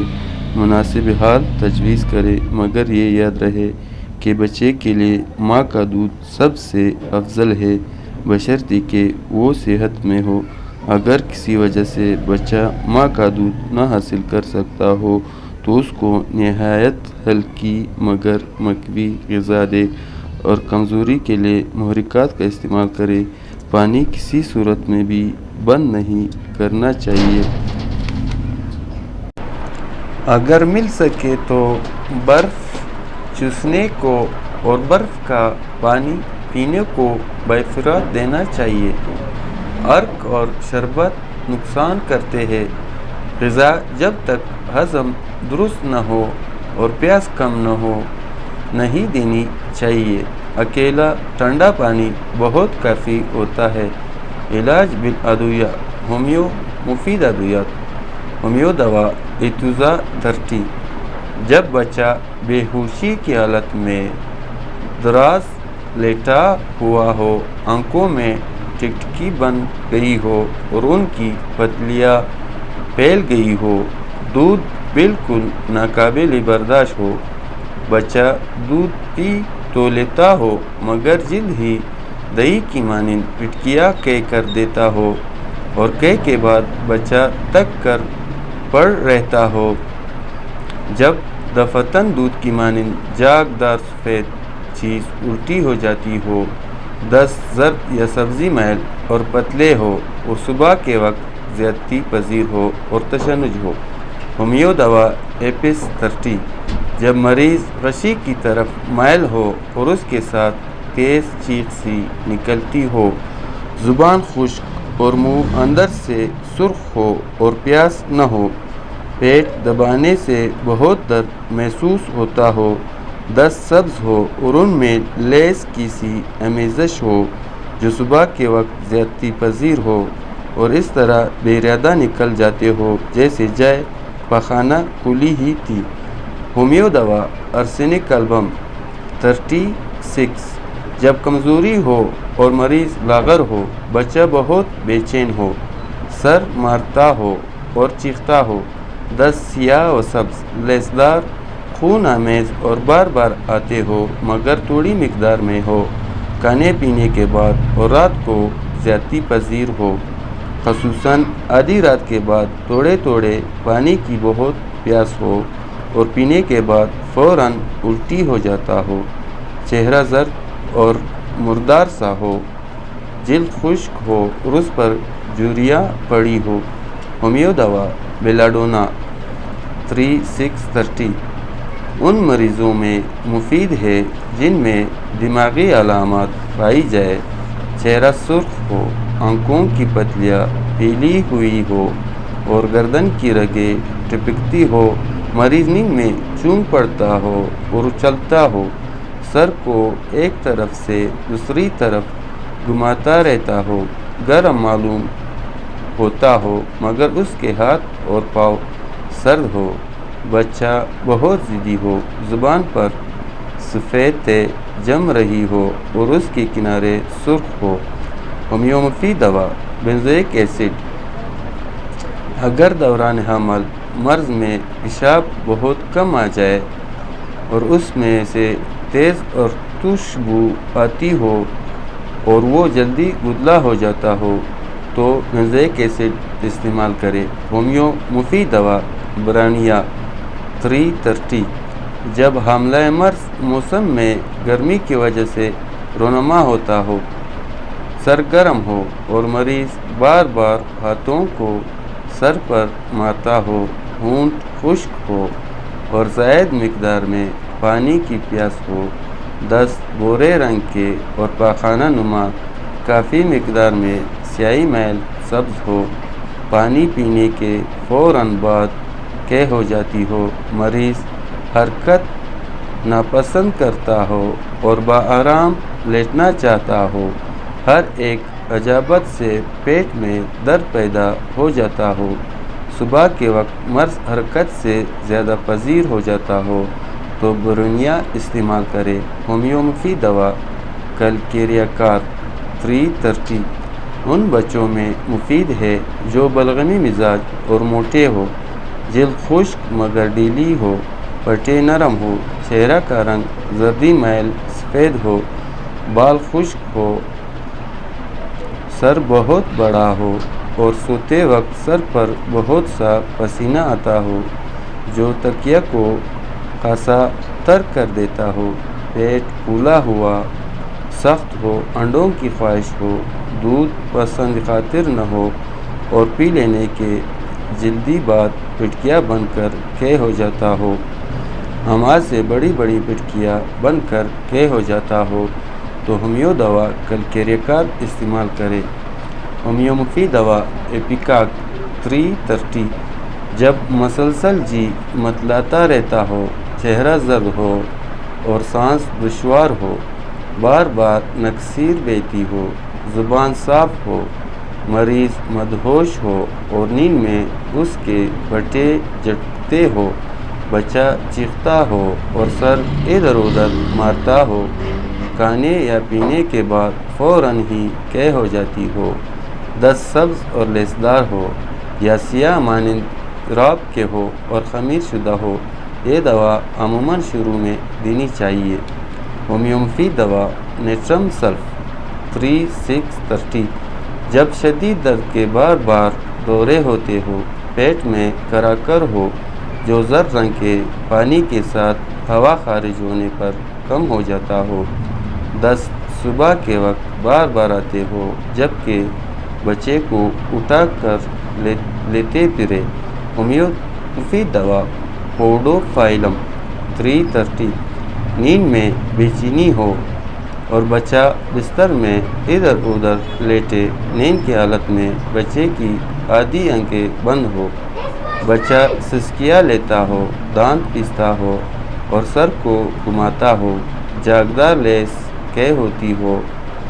مناسب حال تجویز کریں، مگر یہ یاد رہے کہ بچے کے لیے ماں کا دودھ سب سے افضل ہے، بشرطیکہ کہ وہ صحت مند ہو۔ اگر کسی وجہ سے بچہ ماں کا دودھ نہ حاصل کر سکتا ہو تو اس کو نہایت ہلکی مگر مقوی غذا دیں اور کمزوری کے لیے محرکات کا استعمال کریں۔ پانی کسی صورت میں بھی بند نہیں کرنا چاہیے۔ اگر مل سکے تو برف چوسنے کو اور برف کا پانی پینے کو بافراد دینا چاہیے۔ عرق اور شربت نقصان کرتے ہیں۔ غذا جب تک ہضم درست نہ ہو اور پیاس کم نہ ہو نہیں دینی چاہیے۔ اکیلا ٹھنڈا پانی بہت کافی ہوتا ہے۔ علاج بالادویہ: ہومیو مفید ادویات: ہومیو دوا ارتوزا 30۔ جب بچہ بے ہوشی کی حالت میں دراز لیٹا ہوا ہو، آنکھوں میں ٹکٹکی بن گئی ہو اور ان کی پتلیاں پھیل گئی ہو، دودھ بالکل ناقابل برداشت ہو، بچہ دودھ پی تو لیتا ہو مگر جلد ہی دہی کی مانند پٹکیاں قے کر دیتا ہو اور قے کے بعد بچہ تھک کر پڑا رہتا ہو، جب دفعتاً دودھ کی مانند جاگ دار سفید چیز الٹی ہو جاتی ہو، دست زرد یا سبزی میل اور پتلے ہو اور صبح کے وقت زیادتی پذیر ہو اور تشنج ہو۔ ہومیو دوا ایپس 30۔ جب مریض غشی کی طرف مائل ہو اور اس کے ساتھ تیز چیخ سی نکلتی ہو، زبان خشک اور منہ اندر سے سرخ ہو اور پیاس نہ ہو، پیٹ دبانے سے بہت درد محسوس ہوتا ہو، دست سبز ہو اور ان میں لیس کی سی آمیزش ہو جو صبح کے وقت زیادتی پذیر ہو اور اس طرح بے ارادہ نکل جاتے ہو جیسے جائے پاخانہ کھلی ہی تھی۔ ہومیو دوا ارسینک البم 36۔ جب کمزوری ہو اور مریض لاغر ہو، بچہ بہت بے چین ہو، سر مارتا ہو اور چیختا ہو، دست سیاہ و سبز، لیسدار، خون آمیز اور بار بار آتے ہو مگر تھوڑی مقدار میں ہو، کھانے پینے کے بعد اور رات کو زیادتی پذیر ہو، خصوصاً آدھی رات کے بعد تھوڑے تھوڑے پانی کی بہت پیاس ہو اور پینے کے بعد فوراً الٹی ہو جاتا ہو، چہرہ زرد اور مردار سا ہو، جلد خشک ہو اور اس پر جھریاں پڑی ہو۔ ہومیو دوا بیلاڈونا 3630 ان مریضوں میں مفید ہے جن میں دماغی علامات پائی جائے، چہرہ سرخ ہو، آنکھوں کی پتلیاں پھیلی ہوئی ہو اور گردن کی رگیں ٹپکتی ہو، مریض نیند میں چون پڑتا ہو اور اچھلتا ہو، سر کو ایک طرف سے دوسری طرف گھماتا رہتا ہو، گرم معلوم ہوتا ہو مگر اس کے ہاتھ اور پاؤں سرد ہو، بچہ بہت ضدی ہو، زبان پر سفید تہ جم رہی ہو اور اس کے کنارے سرخ ہو۔ ہومیو مفید دوا بینزوئک ایسڈ۔ اگر دوران حمل مرض میں پیشاب بہت کم آ جائے اور اس میں سے تیز اور ترش بو آتی ہو اور وہ جلدی گدلا ہو جاتا ہو تو بینزوئک ایسڈ استعمال کرے۔ ہومیو مفید دوا برانیا 330۔ جب حاملہ مرض موسم میں گرمی کی وجہ سے رونما ہوتا ہو، سرگرم ہو اور مریض بار بار ہاتھوں کو سر پر مارتا ہو، ہونٹ خشک ہو اور زائد مقدار میں پانی کی پیاس ہو، دست بھورے رنگ کے اور پاخانہ نما کافی مقدار میں سیاہی میل سبز ہو، پانی پینے کے فوراً بعد قے ہو جاتی ہو، مریض حرکت ناپسند کرتا ہو اور بآرام لیٹنا چاہتا ہو، ہر ایک عجابت سے پیٹ میں درد پیدا ہو جاتا ہو، صبح کے وقت مرض حرکت سے زیادہ پذیر ہو جاتا ہو تو برونیا استعمال کرے۔ ہومیو مفید دوا کلکیریا کار 330۔ ان بچوں میں مفید ہے جو بلغمی مزاج اور موٹے ہو، جلد خشک مگر ڈیلی ہو، پٹے نرم ہو، چہرہ کا رنگ زردی میل سفید ہو، بال خشک ہو، سر بہت بڑا ہو اور سوتے وقت سر پر بہت سا پسینہ آتا ہو جو تکیہ کو خاصا تر کر دیتا ہو، پیٹ پھولا ہوا سخت ہو، انڈوں کی خواہش ہو، دودھ پسند خاطر نہ ہو اور پی لینے کے جلدی بعد پٹکیاں بن کر قے ہو جاتا ہو، ہمہ سے بڑی بڑی پٹکیاں بن کر قے ہو جاتا ہو تو ہومیو دوا کلکیریا کار استعمال کرے۔ ہومیو مفید دوا ایپیکاک 330۔ جب مسلسل جی متلاتا رہتا ہو، چہرہ زرد ہو اور سانس دشوار ہو، بار بار نکسیر بہتی ہو، زبان صاف ہو، مریض مدہوش ہو اور نیند میں اس کے پٹے جھٹکتے ہو، بچہ چیختا ہو اور سر ادھر ادھر مارتا ہو، کھانے یا پینے کے بعد فوراً ہی قے ہو جاتی ہو، دست سبز اور لیسدار ہو یا سیاہ مانند راب کے ہو اور خمیر شدہ ہو، یہ دوا عموماً شروع میں دینی چاہیے۔ ہومیو مفید دوا نیٹرم سلف 3630۔ جب شدید درد کے بار بار دورے ہوتے ہو، پیٹ میں کراکر ہو جو زرد رنگ کے پانی کے ساتھ ہوا خارج ہونے پر کم ہو جاتا ہو، دست صبح کے وقت بار بار آتے ہو جبکہ بچے کو اٹھا کر لیتے پھرے، ہومیو مفید دوا پوڈوفائلم 330۔ نیند میں بے چینی ہو اور بچہ بستر میں ادھر ادھر لیٹے، نیند کی حالت میں بچے کی آدھی آنکھیں بند ہو، بچہ سسکیاں لیتا ہو، دانت پیستا ہو اور سر کو گھماتا ہو، جاگدار لیس قے ہوتی ہو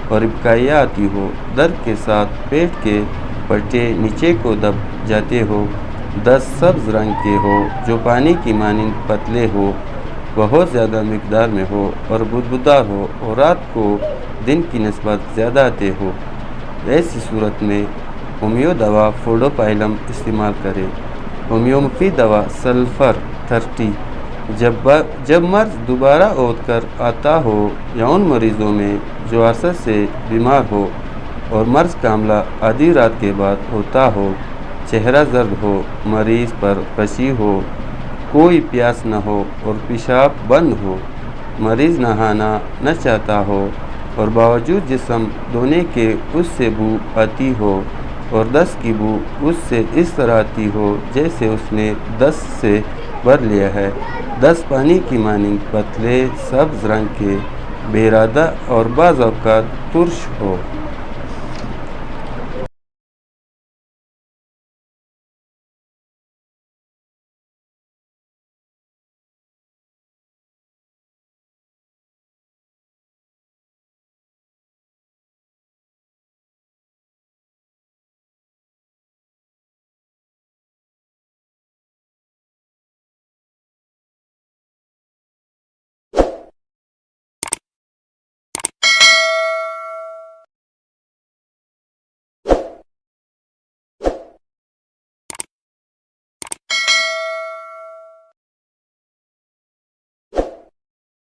اور ابکائیاں آتی ہو، درد کے ساتھ پیٹ کے پٹے نیچے کو دب جاتے ہو، دست سبز رنگ کے ہو جو پانی کی مانند پتلے ہو، بہت زیادہ مقدار میں ہو اور بدبودار ہو اور رات کو دن کی نسبت زیادہ آتے ہو، ایسی صورت میں ہومیو دوا پوڈوفائلم استعمال کرے۔ ہومیو مفید دوا سلفر 30۔ جب مرض دوبارہ عود کر آتا ہو یا ان مریضوں میں جو عرصہ سے بیمار ہو اور مرض کا حملہ آدھی رات کے بعد ہوتا ہو، چہرہ زرد ہو، مریض پر پسی ہو، کوئی پیاس نہ ہو اور پیشاب بند ہو، مریض نہانا نہ چاہتا ہو اور باوجود جسم دھونے کے اس سے بو آتی ہو اور دست کی بو اس سے اس طرح آتی ہو جیسے اس نے دست سے بھر لیا ہے، دست پانی کی مانند پتلے سبز رنگ کے بے ارادہ اور بعض اوقات ترش ہو۔